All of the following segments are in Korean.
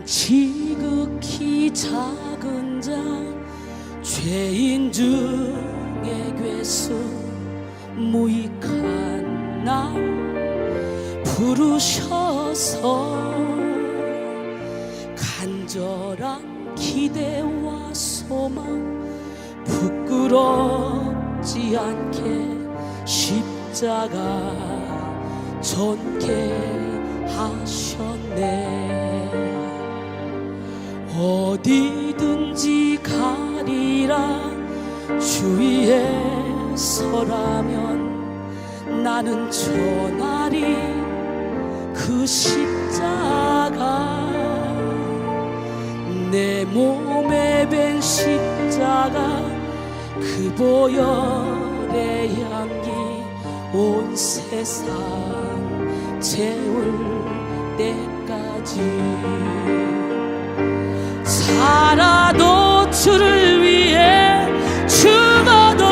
난 지극히 작은 자 죄인 중에 괴수 무익한 날 부르셔서 간절한 기대와 소망 부끄럽지 않게 십자가 전개하셨네. 어디든지 가리라 주위에 서라면 나는 전하리 그 십자가. 내 몸에 밴 십자가 그 보혈의 향기 온 세상 채울 때까지 살아도 주를 위해 죽어도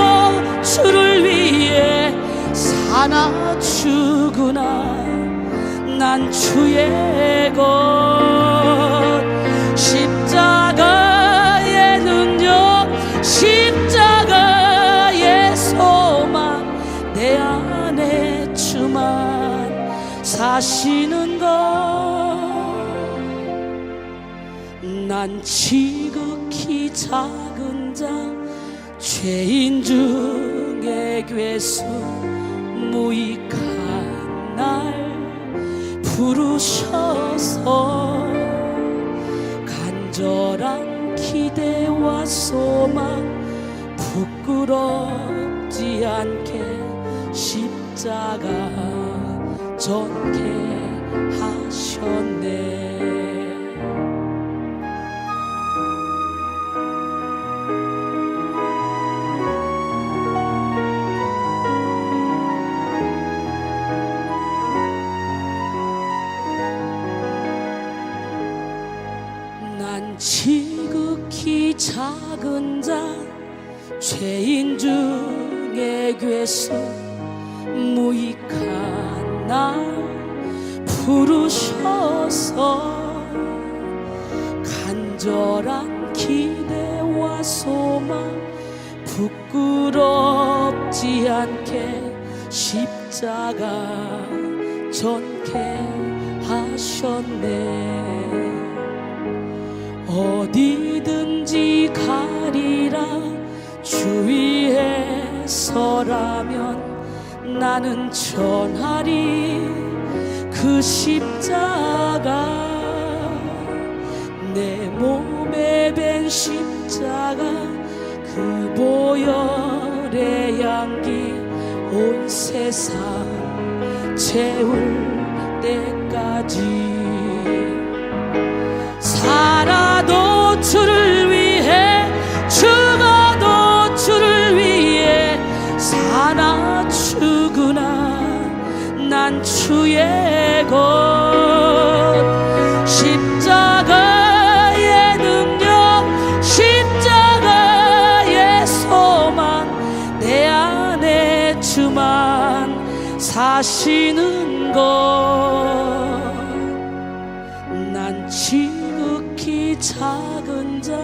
주를 위해 사나 죽으나 난 주의 것. 십자가의 능력 십자가의 소망 내 안에 주만 사시는 것. 난 지극히 작은 자 죄인 중에 괴수 무익한 날 부르셔서 간절한 기대와 소망 부끄럽지 않게 십자가 전개하셨네. 난 지극히 작은 자 죄인 중에 괴수 무익한 날 부르셔서 간절한 기대와 소망 부끄럽지 않게 십자가 전개하셨네. 어디든지 가리라 주위에 서라면 나는 전하리 그 십자가. 내 몸에 밴 십자가 그 보혈의 향기 온 세상 채울 때까지 살아도 주를 위해 죽어도 주를 위해 사나 죽으나 난 주의 것. 십자가의 능력 십자가의 소망 내 안에 주만 사시는 것. 난 지극히 작은 자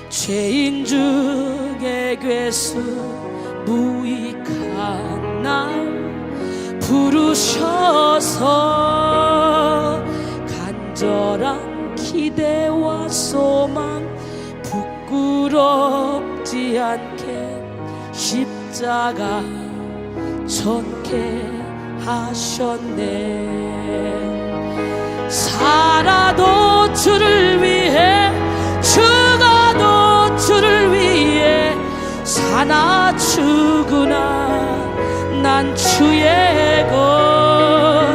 죄인 중에 괴수 무익한 날 부르셔서 간절한 기대와 소망 부끄럽지 않게 십자가 전개하셨네. 살아도 주를 위해 죽어도 주를 위해 사나 죽으나 난 주의 것.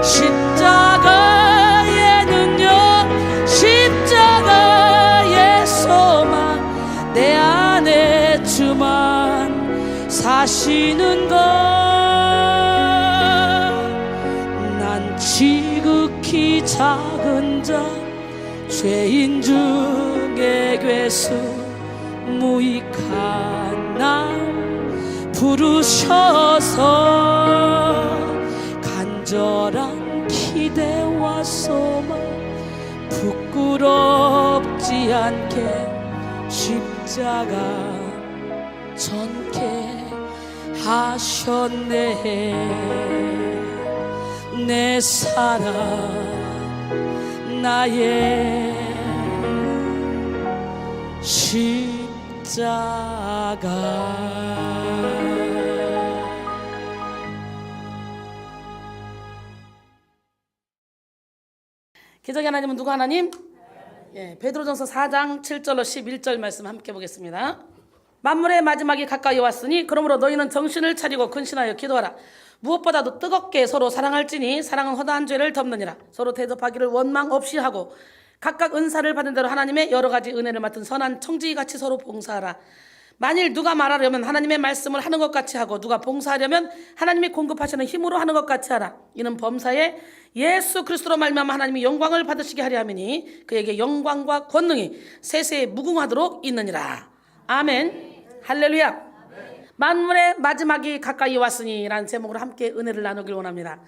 십자가의 능력 십자가의 소망 내 안에 주만 사시는 것. 난 지극히 작은 자 죄인 중에 괴수 무익한 날 부르셔서 간절한 기대와 소망 부끄럽지 않게 십자가 전케 하셨네. 내 사랑 나의 십자가. 기적의 하나님은 누구 하나님? 베드로전서 4장 7절로 11절 말씀 함께 보겠습니다. 만물의 마지막이 가까이 왔으니 그러므로 너희는 정신을 차리고 근신하여 기도하라. 무엇보다도 뜨겁게 서로 사랑할지니 사랑은 허다한 죄를 덮느니라. 서로 대접하기를 원망 없이 하고 각각 은사를 받은 대로 하나님의 여러 가지 은혜를 맡은 선한 청지기같이 서로 봉사하라. 만일 누가 말하려면 하나님의 말씀을 하는 것 같이 하고 누가 봉사하려면 하나님이 공급하시는 힘으로 하는 것 같이 하라. 이는 범사에 예수 그리스도로 말미암아 하나님이 영광을 받으시게 하려 함이니 그에게 영광과 권능이 세세에 무궁하도록 있느니라. 아멘. 할렐루야. 만물의 마지막이 가까이 왔으니 라는 제목으로 함께 은혜를 나누길 원합니다.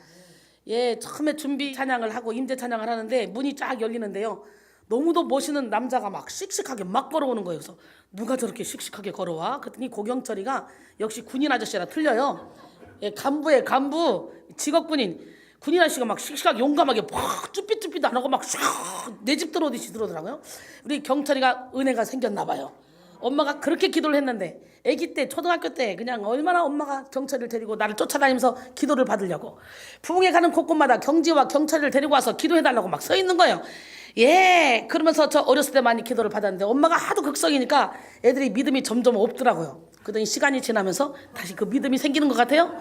처음에 준비 찬양을 하고 임재 찬양을 하는데 문이 쫙 열리는데요, 너무도 멋있는 남자가 막 씩씩하게 막 걸어오는 거예요. 그래서 누가 저렇게 씩씩하게 걸어와? 그랬더니 고경철이가 역시 군인 아저씨라 틀려요. 간부에 간부 직업군인 군인 아저씨가 막 씩씩하게 용감하게 팍 쭈삣쭈삣 안 하고 막 내 집 들어오듯이 들어오더라고요. 우리 경철이가 은혜가 생겼나 봐요. 엄마가 그렇게 기도를 했는데 아기 때 초등학교 때 그냥 얼마나 엄마가 경철이를 데리고 나를 쫓아다니면서 기도를 받으려고 부흥회 가는 곳곳마다 경지와 경철이를 데리고 와서 기도해달라고 막 서 있는 거예요. 그러면서 저 어렸을 때 많이 기도를 받았는데 엄마가 하도 극성이니까 애들이 믿음이 점점 없더라고요. 그러더니 시간이 지나면서 다시 그 믿음이 생기는 것 같아요.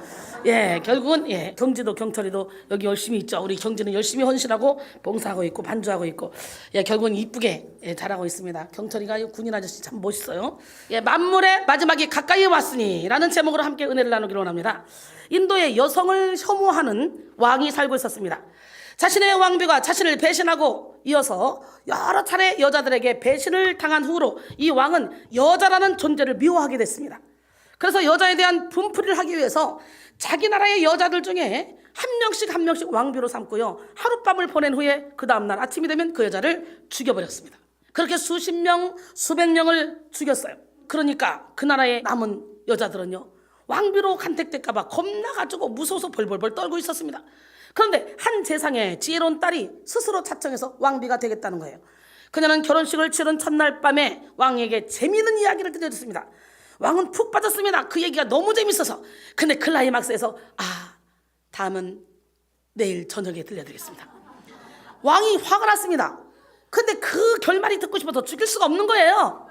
결국은 경지도 경철이도 여기 열심히 있죠. 우리 경지는 열심히 헌신하고 봉사하고 있고 반주하고 있고 결국은 이쁘게 자라고 있습니다. 경철이가 군인 아저씨 참 멋있어요. 만물의 마지막이 가까이 왔으니 라는 제목으로 함께 은혜를 나누기를 원합니다. 인도에 여성을 혐오하는 왕이 살고 있었습니다. 자신의 왕비가 자신을 배신하고 이어서 여러 차례 여자들에게 배신을 당한 후로 이 왕은 여자라는 존재를 미워하게 됐습니다. 그래서 여자에 대한 분풀이를 하기 위해서 자기 나라의 여자들 중에 한 명씩 왕비로 삼고요, 하룻밤을 보낸 후에 그 다음날 아침이 되면 그 여자를 죽여버렸습니다. 그렇게 수십 명, 수백 명을 죽였어요. 그러니까 그 나라에 남은 여자들은요, 왕비로 간택될까 봐 겁나가지고 무서워서 벌벌벌 떨고 있었습니다. 그런데 한 재상의 지혜로운 딸이 스스로 자청해서 왕비가 되겠다는 거예요. 그녀는 결혼식을 치른 첫날 밤에 왕에게 재미있는 이야기를 들려줬습니다. 왕은 푹 빠졌습니다. 그 얘기가 너무 재밌어서. 근데 클라이막스에서 다음은 내일 저녁에 들려드리겠습니다. 왕이 화가 났습니다. 근데 그 결말이 듣고 싶어서 죽일 수가 없는 거예요.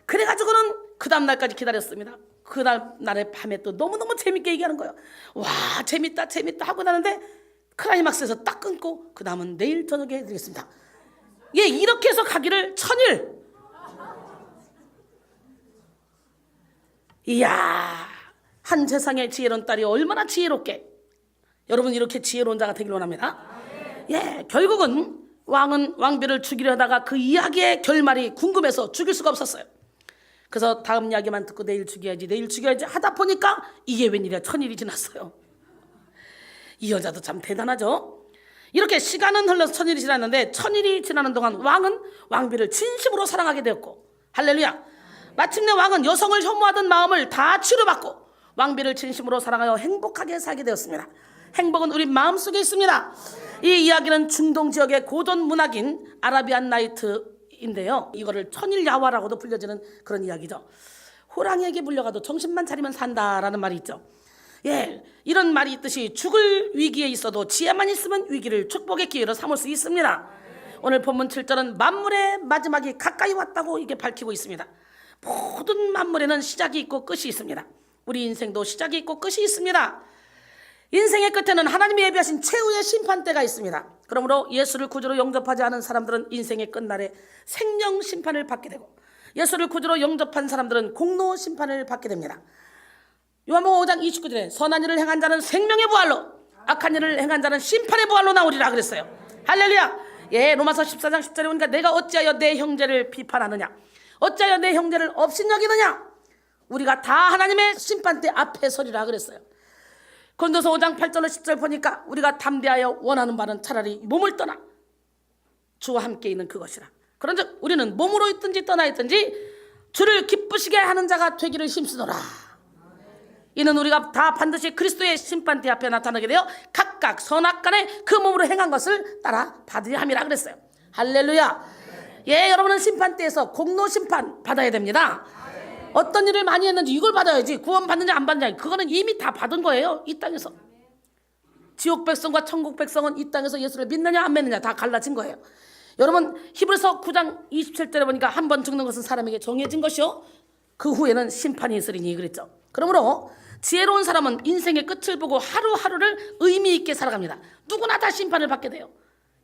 그래가지고는 그 다음날까지 기다렸습니다. 그 날의 밤에 또 너무너무 재밌게 얘기하는 거예요. 와, 재밌다 하고 나는데 클라이막스에서 딱 끊고 그 다음은 내일 저녁에 해드리겠습니다. 이렇게 해서 가기를 1000일. 이야, 한 세상의 지혜로운 딸이 얼마나 지혜롭게. 여러분 이렇게 지혜로운 자가 되길 원합니다. 결국은 왕은 왕비를 죽이려 하다가 그 이야기의 결말이 궁금해서 죽일 수가 없었어요. 그래서 다음 이야기만 듣고 내일 죽여야지 하다 보니까 이게 웬일이야, 1000일이 지났어요. 이 여자도 참 대단하죠. 이렇게 시간은 흘러서 1000일이 지났는데 1000일이 지나는 동안 왕은 왕비를 진심으로 사랑하게 되었고, 할렐루야. 마침내 왕은 여성을 혐오하던 마음을 다 치료받고 왕비를 진심으로 사랑하여 행복하게 살게 되었습니다. 행복은 우리 마음속에 있습니다. 이 이야기는 중동 지역의 고전 문학인 아라비안 나이트인데요, 이거를 1000일 야화라고도 불려지는 그런 이야기죠. 호랑이에게 물려가도 정신만 차리면 산다라는 말이 있죠. 이런 말이 있듯이 죽을 위기에 있어도 지혜만 있으면 위기를 축복의 기회로 삼을 수 있습니다. 오늘 본문 7절은 만물의 마지막이 가까이 왔다고 이게 밝히고 있습니다. 모든 만물에는 시작이 있고 끝이 있습니다. 우리 인생도 시작이 있고 끝이 있습니다. 인생의 끝에는 하나님이 예비하신 최후의 심판대가 있습니다. 그러므로 예수를 구주로 영접하지 않은 사람들은 인생의 끝날에 생명 심판을 받게 되고, 예수를 구주로 영접한 사람들은 공로 심판을 받게 됩니다. 요한복음 5장 29절에 선한 일을 행한 자는 생명의 부활로, 악한 일을 행한 자는 심판의 부활로 나오리라 그랬어요. 할렐루야. 로마서 14장 10절에 보니까 내가 어찌하여 내 형제를 비판하느냐, 어찌하여 내 형제를 업신여기느냐, 우리가 다 하나님의 심판대 앞에 서리라 그랬어요. 고린도서 5장 8절로 10절 보니까 우리가 담대하여 원하는 바는 차라리 몸을 떠나 주와 함께 있는 그것이라. 그런즉 우리는 몸으로 있든지 떠나 있든지 주를 기쁘시게 하는 자가 되기를 힘쓰노라. 이는 우리가 다 반드시 그리스도의 심판대 앞에 나타나게 되어 각각 선악간에 그 몸으로 행한 것을 따라 받으려 함이라 그랬어요. 할렐루야. 예, 여러분은 심판대에서 공로 심판 받아야 됩니다. 어떤 일을 많이 했는지 이걸 받아야지. 구원 받느냐 안 받느냐 그거는 이미 다 받은 거예요. 이 땅에서. 지옥 백성과 천국 백성은 이 땅에서 예수를 믿느냐 안 믿느냐 다 갈라진 거예요. 여러분 히브리서 9장 27절에 보니까 한 번 죽는 것은 사람에게 정해진 것이요 그 후에는 심판이 있으리니 그랬죠. 그러므로 지혜로운 사람은 인생의 끝을 보고 하루하루를 의미 있게 살아갑니다. 누구나 다 심판을 받게 돼요.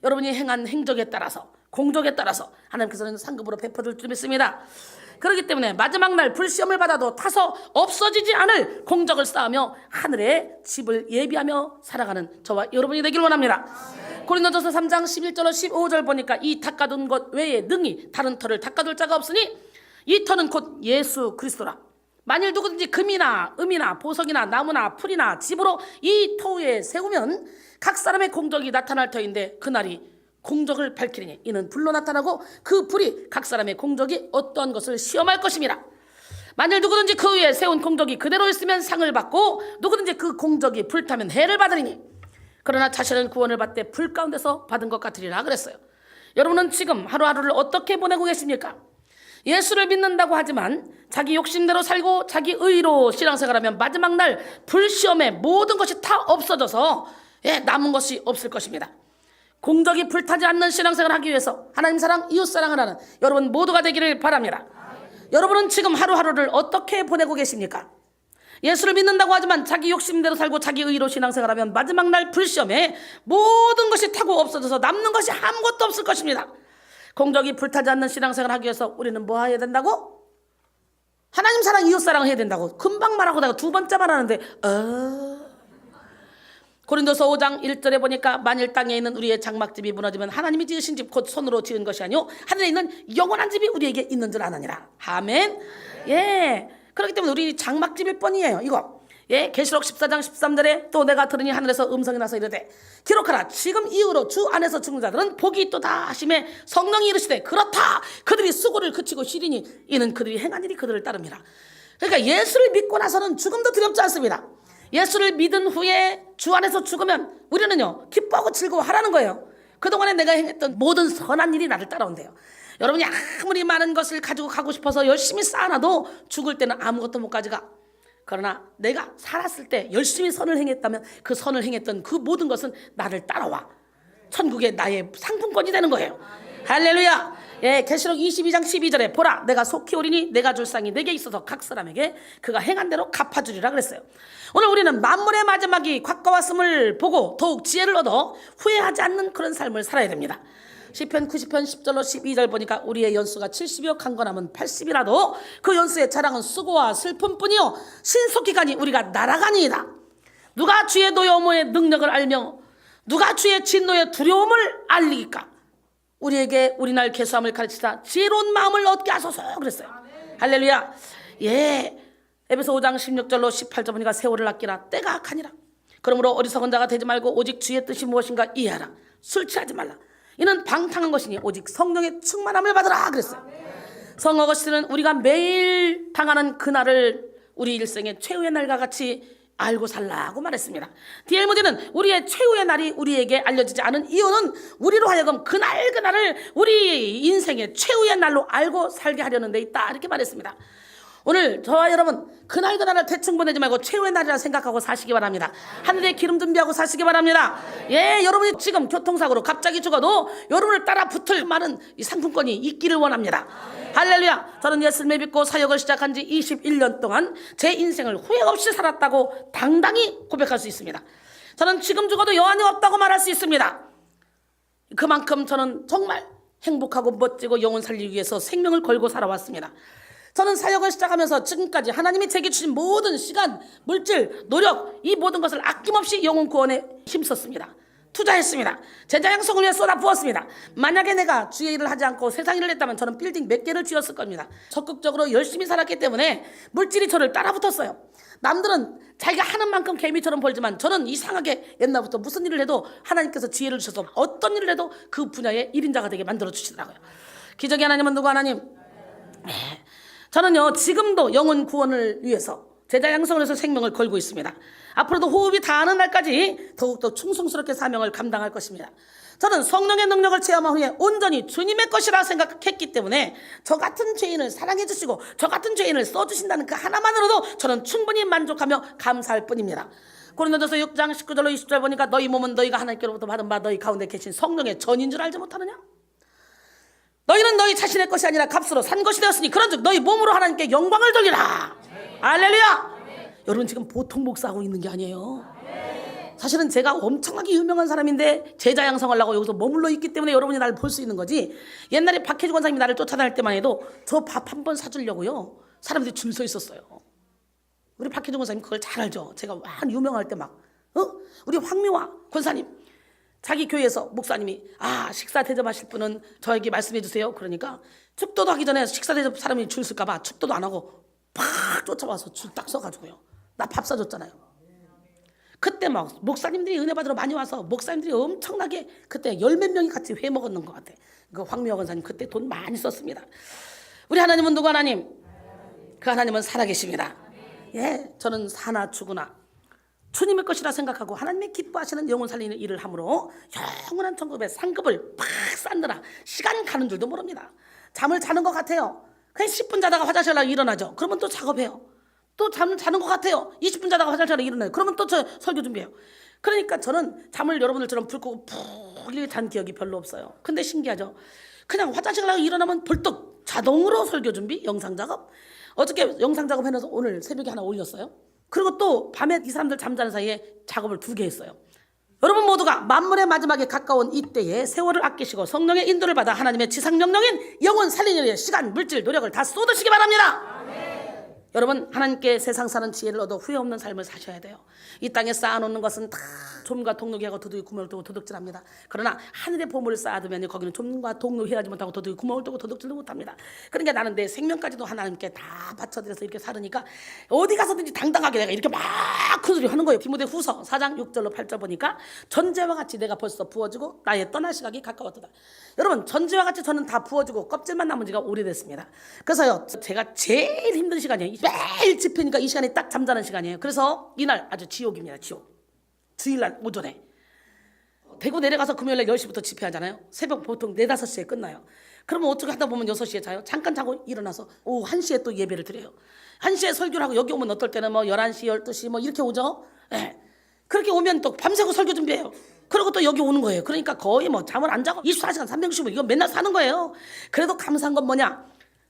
여러분이 행한 행적에 따라서 공적에 따라서 하나님께서는 상급으로 베풀어줄 줄 믿습니다. 그렇기 때문에 마지막 날 불시험을 받아도 타서 없어지지 않을 공적을 쌓으며 하늘의 집을 예비하며 살아가는 저와 여러분이 되길 원합니다. 고린도전서 3장 11절로 15절 보니까 이 닦아둔 것 외에 능히 다른 터를 닦아둘 자가 없으니 이 터는 곧 예수 그리스도라. 만일 누구든지 금이나 음이나 보석이나 나무나 풀이나 집으로 이 터 위에 세우면 각 사람의 공적이 나타날 터인데 그날이 공적을 밝히리니 이는 불로 나타나고 그 불이 각 사람의 공적이 어떠한 것을 시험할 것입니다. 만일 누구든지 그 위에 세운 공적이 그대로 있으면 상을 받고 누구든지 그 공적이 불타면 해를 받으리니 그러나 자신은 구원을 받되 불 가운데서 받은 것 같으리라 그랬어요. 여러분은 지금 하루하루를 어떻게 보내고 계십니까? 예수를 믿는다고 하지만 자기 욕심대로 살고 자기 의로 신앙생활하면 마지막 날 불시험에 모든 것이 다 없어져서 남은 것이 없을 것입니다. 공적이 불타지 않는 신앙생활을 하기 위해서 하나님 사랑, 이웃 사랑을 하는 여러분 모두가 되기를 바랍니다. 여러분은 지금 하루하루를 어떻게 보내고 계십니까? 예수를 믿는다고 하지만 자기 욕심대로 살고 자기 의로 신앙생활하면 마지막 날 불시험에 모든 것이 타고 없어져서 남는 것이 아무것도 없을 것입니다. 공적이 불타지 않는 신앙생활을 하기 위해서 우리는 뭐 해야 된다고? 하나님 사랑, 이웃 사랑을 해야 된다고. 금방 말하고 내가 두 번째 말하는데 고린도서 5장 1절에 보니까 만일 땅에 있는 우리의 장막집이 무너지면 하나님이 지으신 집 곧 손으로 지은 것이 아니오 하늘에 있는 영원한 집이 우리에게 있는 줄 아느니라. 아멘. 예. 그렇기 때문에 우리 장막집일 뻔이에요. 이거. 예. 계시록 14장 13절에 또 내가 들으니 하늘에서 음성이 나서 이르되 기록하라. 지금 이후로 주 안에서 죽는 자들은 복이 있도다 하심에 성령이 이르시되 그렇다. 그들이 수고를 그치고 쉬리니 이는 그들이 행한 일이 그들을 따릅니다. 그러니까 예수를 믿고 나서는 죽음도 두렵지 않습니다. 예수를 믿은 후에 주 안에서 죽으면 우리는요 기뻐하고 즐거워하라는 거예요. 그동안에 내가 행했던 모든 선한 일이 나를 따라온대요. 여러분이 아무리 많은 것을 가지고 가고 싶어서 열심히 쌓아놔도 죽을 때는 아무것도 못 가져가. 그러나 내가 살았을 때 열심히 선을 행했다면 그 선을 행했던 그 모든 것은 나를 따라와 천국의 나의 상품권이 되는 거예요. 할렐루야. 예, 계시록 22장 12절에 보라 내가 속히 오리니 내가 줄 상이 내게 있어서 각 사람에게 그가 행한 대로 갚아주리라 그랬어요. 오늘 우리는 만물의 마지막이 가까웠음을 보고 더욱 지혜를 얻어 후회하지 않는 그런 삶을 살아야 됩니다. 시편 90편 10절로 12절 보니까 우리의 연수가 70이요 강건함은 80이라도 그 연수의 자랑은 수고와 슬픔뿐이요 신속히 가니 우리가 날아가니이다. 누가 주의 노여움의 능력을 알며 누가 주의 진노의 두려움을 알리기까? 우리에게 우리날 계수함을 가르치사 지혜로운 마음을 얻게 하소서 그랬어요. 할렐루야. 예. 에베소 5장 16절로 18절 보니까 세월을 아끼라 때가 악하니라. 그러므로 어리석은 자가 되지 말고 오직 주의 뜻이 무엇인가 이해하라. 술 취하지 말라. 이는 방탕한 것이니 오직 성령의 충만함을 받으라 그랬어요. 성 어거스틴은 우리가 매일 당하는 그날을 우리 일생의 최후의 날과 같이 알고 살라고 말했습니다. D.L. 모디는 우리의 최후의 날이 우리에게 알려지지 않은 이유는 우리로 하여금 그날을 우리 인생의 최후의 날로 알고 살게 하려는 데 있다 이렇게 말했습니다. 오늘 저와 여러분 그날을 대충 보내지 말고 최후의 날이라 생각하고 사시기 바랍니다. 하늘에 기름 준비하고 사시기 바랍니다. 예, 여러분이 지금 교통사고로 갑자기 죽어도 여러분을 따라 붙을 많은 이 상품권이 있기를 원합니다. 할렐루야. 저는 예수님을 믿고 사역을 시작한 지 21년 동안 제 인생을 후회 없이 살았다고 당당히 고백할 수 있습니다. 저는 지금 죽어도 여한이 없다고 말할 수 있습니다. 그만큼 저는 정말 행복하고 멋지고 영혼 살리기 위해서 생명을 걸고 살아왔습니다. 저는 사역을 시작하면서 지금까지 하나님이 제게 주신 모든 시간, 물질, 노력 이 모든 것을 아낌없이 영혼 구원에 힘썼습니다. 투자했습니다. 제자 양성을 위해 쏟아부었습니다. 만약에 내가 주의 일을 하지 않고 세상 일을 했다면 저는 빌딩 몇 개를 지었을 겁니다. 적극적으로 열심히 살았기 때문에 물질이 저를 따라붙었어요. 남들은 자기가 하는 만큼 개미처럼 벌지만 저는 이상하게 옛날부터 무슨 일을 해도 하나님께서 지혜를 주셔서 어떤 일을 해도 그 분야의 1인자가 되게 만들어 주시더라고요. 기적의 하나님은 누구 하나님? 저는요 지금도 영혼 구원을 위해서 제자 양성을 해서 생명을 걸고 있습니다. 앞으로도 호흡이 닿는 날까지 더욱더 충성스럽게 사명을 감당할 것입니다. 저는 성령의 능력을 체험한 후에 온전히 주님의 것이라 생각했기 때문에 저 같은 죄인을 사랑해 주시고 저 같은 죄인을 써주신다는 그 하나만으로도 저는 충분히 만족하며 감사할 뿐입니다. 고린도전서 6장 19절로 20절 보니까 너희 몸은 너희가 하나님께로부터 받은 바 너희 가운데 계신 성령의 전인 줄 알지 못하느냐? 너희는 너희 자신의 것이 아니라 값으로 산 것이 되었으니 그런즉 너희 몸으로 하나님께 영광을 돌리라. 할렐루야. 여러분 지금 보통 목사하고 있는 게 아니에요. 사실은 제가 엄청나게 유명한 사람인데 제자 양성하려고 여기서 머물러 있기 때문에 여러분이 나를 볼 수 있는 거지. 옛날에 박혜주 권사님이 나를 쫓아다닐 때만 해도 저 밥 한 번 사주려고요 사람들이 줄 서 있었어요. 우리 박혜주 권사님 그걸 잘 알죠. 제가 완 유명할 때 막 우리 황미화 권사님 자기 교회에서 목사님이 식사 대접하실 분은 저에게 말씀해 주세요. 그러니까 축도도 하기 전에 식사 대접 사람이 줄 쓸까 봐 축도도 안 하고 팍 쫓아와서 줄 딱 서가지고요 나 밥 사줬잖아요. 그때 막 목사님들이 은혜 받으러 많이 와서 목사님들이 엄청나게 그때 열 몇 명이 같이 회 먹었는 것 같아. 그 황미화 권사님 그때 돈 많이 썼습니다. 우리 하나님은 누구 하나님? 그 하나님은 살아계십니다. 예, 저는 사나 죽으나 주님의 것이라 생각하고 하나님의 기뻐하시는 영혼 살리는 일을 함으로 영원한 천국의 상급을 팍 쌓느라 시간 가는 줄도 모릅니다. 잠을 자는 것 같아요. 그냥 10분 자다가 화장실 가려고 일어나죠. 그러면 또 작업해요. 또 잠을 자는 것 같아요. 20분 자다가 화장실 가려고 일어나요. 그러면 또 저 설교 준비해요. 그러니까 저는 잠을 여러분들처럼 불 끄고 푹 이렇게 잔 기억이 별로 없어요. 근데 신기하죠. 그냥 화장실 가려고 일어나면 벌떡 자동으로 설교 준비, 영상 작업. 어저께 영상 작업 해놔서 오늘 새벽에 하나 올렸어요. 그리고 또 밤에 이 사람들 잠자는 사이에 작업을 2개 했어요. 여러분 모두가 만물의 마지막에 가까운 이때에 세월을 아끼시고 성령의 인도를 받아 하나님의 지상명령인 영혼 살리는 일에 시간, 물질, 노력을 다 쏟으시기 바랍니다. 여러분 하나님께 세상 사는 지혜를 얻어 후회 없는 삶을 사셔야 돼요. 이 땅에 쌓아놓는 것은 다 좀과 동록이하고 도둑이 구멍을 뚫고 도둑질합니다. 그러나 하늘의 보물을 쌓아두면 거기는 좀과 동록이 하지 못하고 도둑이 구멍을 뚫고 도둑질도 못합니다. 그러니까 나는 내 생명까지도 하나님께 다 바쳐드려서 이렇게 살으니까 어디 가서든지 당당하게 내가 이렇게 막 큰 소리 하는 거예요. 디모데후서 4장 6절로 8절 보니까 전제와 같이 내가 벌써 부어지고 나의 떠날 시각이 가까웠도다. 여러분 전제와 같이 저는 다 부어지고 껍질만 남은 지가 오래됐습니다. 그래서요 제가 제일 힘든 시간이에요. 매일 집회니까 이 시간이 딱 잠자는 시간이에요. 그래서 이날 아주 지옥입니다. 지옥. 주일날 오전에 대구 내려가서 금요일날 10시부터 집회하잖아요. 새벽 보통 4, 5시에 끝나요. 그러면 어떻게 하다 보면 6시에 자요. 잠깐 자고 일어나서 오후 1시에 또 예배를 드려요. 1시에 설교를 하고 여기 오면 어떨 때는 11시, 12시 이렇게 오죠. 네. 그렇게 오면 또 밤새고 설교 준비해요. 그리고 또 여기 오는 거예요. 그러니까 거의 잠을 안 자고 24시간 365 이거 맨날 사는 거예요. 그래도 감사한 건 뭐냐?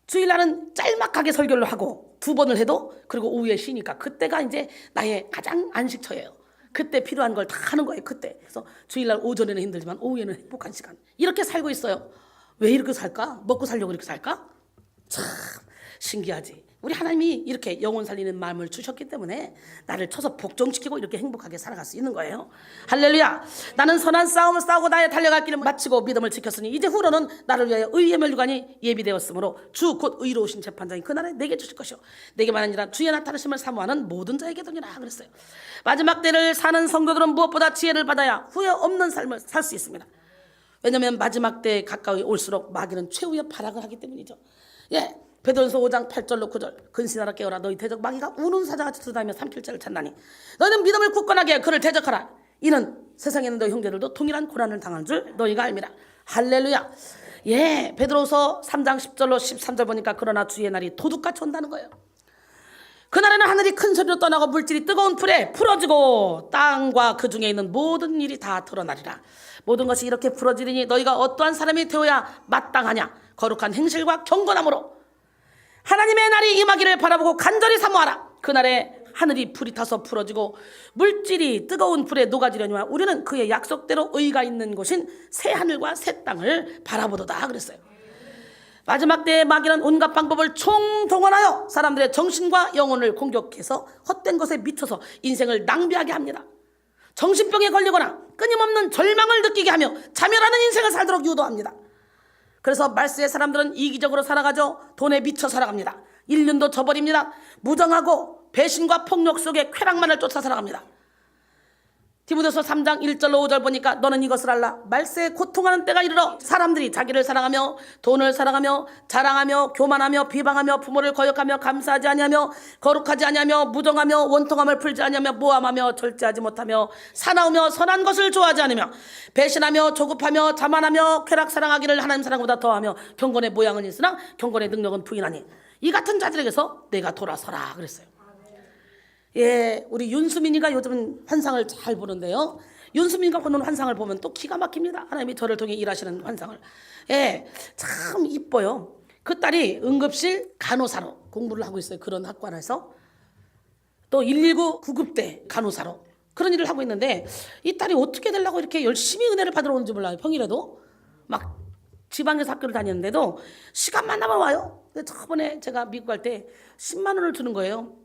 주일날은 짤막하게 설교를 하고 2번을 해도 그리고 오후에 쉬니까 그때가 이제 나의 가장 안식처예요. 그때 필요한 걸 다 하는 거예요. 그때. 그래서 주일날 오전에는 힘들지만 오후에는 행복한 시간. 이렇게 살고 있어요. 왜 이렇게 살까? 먹고 살려고 이렇게 살까? 참 신기하지. 우리 하나님이 이렇게 영혼 살리는 마음을 주셨기 때문에 나를 쳐서 복종시키고 이렇게 행복하게 살아갈 수 있는 거예요. 할렐루야. 나는 선한 싸움을 싸우고 나의 달려갈 길을 마치고 믿음을 지켰으니 이제 후로는 나를 위하여 의의 멸류관이 예비되었으므로 주 곧 의로우신 재판장이 그날에 내게 주실 것이요 내게만 아니라 주의 나타나심을 사모하는 모든 자에게 도니라 그랬어요. 마지막 때를 사는 성도들은 무엇보다 지혜를 받아야 후회 없는 삶을 살 수 있습니다. 왜냐하면 마지막 때에 가까이 올수록 마귀는 최후의 발악을 하기 때문이죠. 예, 베드로전서 5장 8절로 9절 근신하라 깨어라 너희 대적 마귀가 우는 사자같이 두드다니며 삼킬자를 찾나니 너희는 믿음을 굳건하게 하여 그를 대적하라. 이는 세상에 있는 너희 형제들도 동일한 고난을 당한 줄 너희가 알미라. 할렐루야. 예, 베드로서 3장 10절로 13절 보니까 그러나 주의 날이 도둑같이 온다는 거예요. 그날에는 하늘이 큰 소리로 떠나고 물질이 뜨거운 불에 풀어지고 땅과 그 중에 있는 모든 일이 다 드러나리라. 모든 것이 이렇게 풀어지리니 너희가 어떠한 사람이 되어야 마땅하냐. 거룩한 행실과 경건함으로 하나님의 날이 임하기를 바라보고 간절히 사모하라. 그날에 하늘이 불이 타서 풀어지고 물질이 뜨거운 불에 녹아지려니와 우리는 그의 약속대로 의가 있는 곳인 새 하늘과 새 땅을 바라보도다 그랬어요. 마지막 때의 마귀는 온갖 방법을 총동원하여 사람들의 정신과 영혼을 공격해서 헛된 것에 미쳐서 인생을 낭비하게 합니다. 정신병에 걸리거나 끊임없는 절망을 느끼게 하며 자멸하는 인생을 살도록 유도합니다. 그래서 말세의 사람들은 이기적으로 살아가죠. 돈에 미쳐 살아갑니다. 인륜도 저버립니다. 무정하고 배신과 폭력 속에 쾌락만을 쫓아 살아갑니다. 디모데서 3장 1절로 5절 보니까 너는 이것을 알라. 말세에 고통하는 때가 이르러 사람들이 자기를 사랑하며 돈을 사랑하며 자랑하며 교만하며 비방하며 부모를 거역하며 감사하지 아니하며 거룩하지 아니하며 무정하며 원통함을 풀지 아니하며 모함하며 절제하지 못하며 사나우며 선한 것을 좋아하지 않으며 배신하며 조급하며 자만하며 쾌락 사랑하기를 하나님 사랑보다 더하며 경건의 모양은 있으나 경건의 능력은 부인하니 이 같은 자들에게서 내가 돌아서라 그랬어요. 예, 우리 윤수민이가 요즘은 환상을 잘 보는데요. 윤수민이가 보는 환상을 보면 또 기가 막힙니다. 하나님이 저를 통해 일하시는 환상을. 예, 참 이뻐요. 그 딸이 응급실 간호사로 공부를 하고 있어요. 그런 학과에서. 또 119 구급대 간호사로 그런 일을 하고 있는데 이 딸이 어떻게 되려고 이렇게 열심히 은혜를 받으러 오는지 몰라요. 평일에도 막 지방에서 학교를 다녔는데도 시간만 나면 와요. 근데 저번에 제가 미국 갈 때 10만 원을 주는 거예요.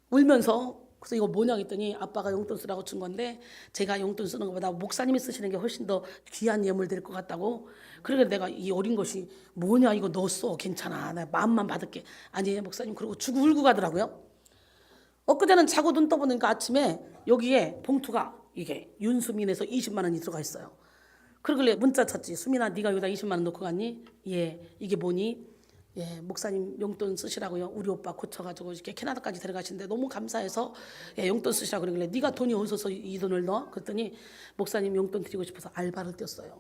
울면서. 그래서 이거 뭐냐 했더니 아빠가 용돈 쓰라고 준 건데 제가 용돈 쓰는 것보다 목사님이 쓰시는 게 훨씬 더 귀한 예물 될 것 같다고. 그러니까 내가 이 어린 것이 뭐냐 이거 너 써 괜찮아 나 마음만 받을게. 아니에요 목사님. 그러고 주고 울고 가더라고요. 엊그제는 자고 눈 떠보니까 아침에 여기에 봉투가 이게 윤수민에서 20만 원이 들어가 있어요. 그러길래 문자 쳤지. 수민아 네가 여기다 20만 원 넣고 갔니? 예. 이게 뭐니? 예, 목사님 용돈 쓰시라고요. 우리 오빠 고쳐가지고 이렇게 캐나다까지 데려가시는데 너무 감사해서 예, 용돈 쓰시라고 그러길래 네가 돈이 어디서 이 돈을 넣어? 그랬더니 목사님 용돈 드리고 싶어서 알바를 뛰었어요.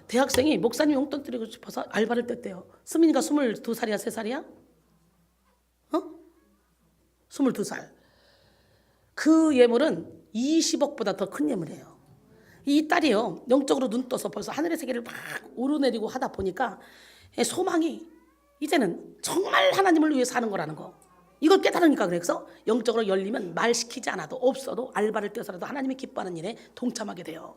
대학생이 목사님 용돈 드리고 싶어서 알바를 뛰었대요. 수민이가 22살이야 3살이야? 22살. 그 예물은 20억보다 더 큰 예물이에요. 이 딸이요 영적으로 눈 떠서 벌써 하늘의 세계를 막 오르내리고 하다 보니까 소망이 이제는 정말 하나님을 위해 사는 거라는 거. 이걸 깨달으니까 그래서 영적으로 열리면 말 시키지 않아도 없어도 알바를 떼서라도 하나님이 기뻐하는 일에 동참하게 돼요.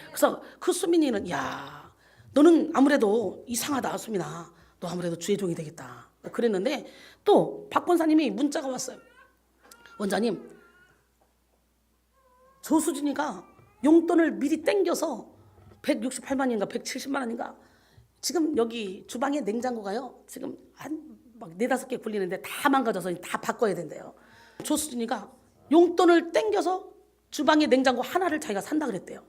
그래서 그 수민이는 야 너는 아무래도 이상하다 수민아. 너 아무래도 주의 종이 되겠다. 그랬는데 또 박 권사님이 문자가 왔어요. 원장님 조수진이가 용돈을 미리 땡겨서 168만인가 170만 원인가 지금 여기 주방에 냉장고가요 지금 한 막 4-5개 굴리는데 다 망가져서 다 바꿔야 된대요. 조수진이가 용돈을 땡겨서 주방에 냉장고 하나를 자기가 산다 그랬대요.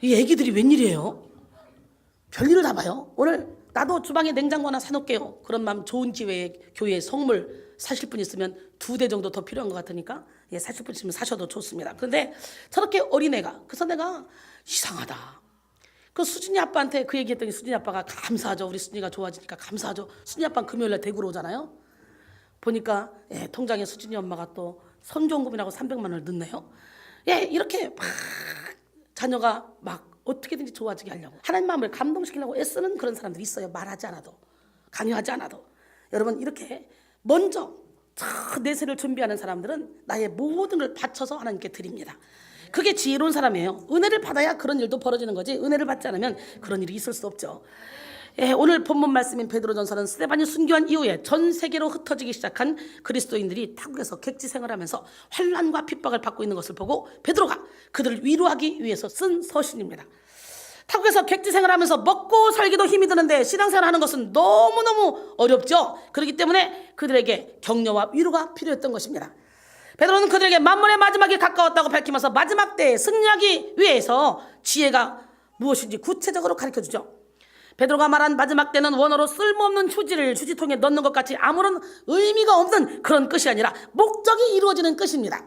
이 애기들이 웬일이에요? 별일을 다 봐요. 오늘 나도 주방에 냉장고 하나 사놓을게요. 그런 마음 좋은 기회에 교회에 선물 사실 분 있으면 2대 정도 더 필요한 것 같으니까 예, 사실 분 있으면 사셔도 좋습니다. 그런데 저렇게 어린애가 그래서 내가 이상하다. 그 수진이 아빠한테 그 얘기했더니 수진이 아빠가 감사하죠. 우리 수진이가 좋아지니까 감사하죠. 수진이 아빠는 금요일날 대구로 오잖아요. 보니까 예, 통장에 수진이 엄마가 또 선종금이라고 300만 원을 넣네요. 예, 이렇게 막 자녀가 막 어떻게든지 좋아지게 하려고 하나님 마음을 감동시키려고 애쓰는 그런 사람들이 있어요. 말하지 않아도 강요하지 않아도. 여러분 이렇게 먼저 내세를 준비하는 사람들은 나의 모든 걸 바쳐서 하나님께 드립니다. 그게 지혜로운 사람이에요. 은혜를 받아야 그런 일도 벌어지는 거지 은혜를 받지 않으면 그런 일이 있을 수 없죠. 예, 오늘 본문 말씀인 베드로전서는 스데반이 순교한 이후에 전 세계로 흩어지기 시작한 그리스도인들이 타국에서 객지 생활하면서 환난과 핍박을 받고 있는 것을 보고 베드로가 그들을 위로하기 위해서 쓴 서신입니다. 타국에서 객지 생활하면서 먹고 살기도 힘이 드는데 신앙생활 하는 것은 너무너무 어렵죠. 그렇기 때문에 그들에게 격려와 위로가 필요했던 것입니다. 베드로는 그들에게 만물의 마지막이 가까웠다고 밝히면서 마지막 때에 승리하기 위해서 지혜가 무엇인지 구체적으로 가르쳐주죠. 베드로가 말한 마지막 때는 원어로 쓸모없는 휴지를 휴지통에 넣는 것 같이 아무런 의미가 없는 그런 끝이 아니라 목적이 이루어지는 끝입니다.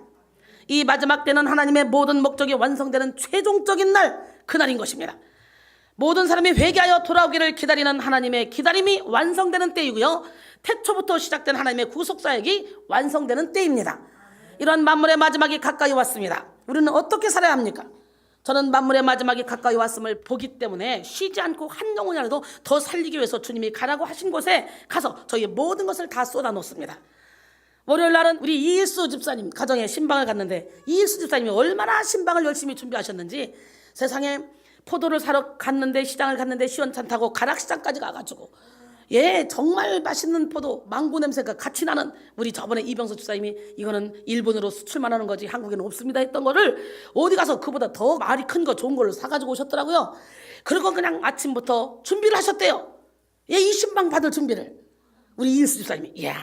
이 마지막 때는 하나님의 모든 목적이 완성되는 최종적인 날, 그날인 것입니다. 모든 사람이 회개하여 돌아오기를 기다리는 하나님의 기다림이 완성되는 때이고요. 태초부터 시작된 하나님의 구속사역이 완성되는 때입니다. 이런 만물의 마지막이 가까이 왔습니다. 우리는 어떻게 살아야 합니까? 저는 만물의 마지막이 가까이 왔음을 보기 때문에 쉬지 않고 한 영혼이라도 더 살리기 위해서 주님이 가라고 하신 곳에 가서 저희의 모든 것을 다 쏟아놓습니다. 월요일 날은 우리 이일수 집사님 가정에 신방을 갔는데 이일수 집사님이 얼마나 신방을 열심히 준비하셨는지 세상에 포도를 사러 갔는데 시장을 갔는데 시원찮다고 가락시장까지 가가지고 예, 정말 맛있는 포도, 망고 냄새가 같이 나는 우리 저번에 이병수 집사님이 이거는 일본으로 수출만 하는 거지 한국에는 없습니다 했던 거를 어디 가서 그보다 더 말이 큰 거 좋은 걸 사가지고 오셨더라고요. 그리고 그냥 아침부터 준비를 하셨대요. 예, 이 신방 받을 준비를. 우리 이일수 집사님이. 이야,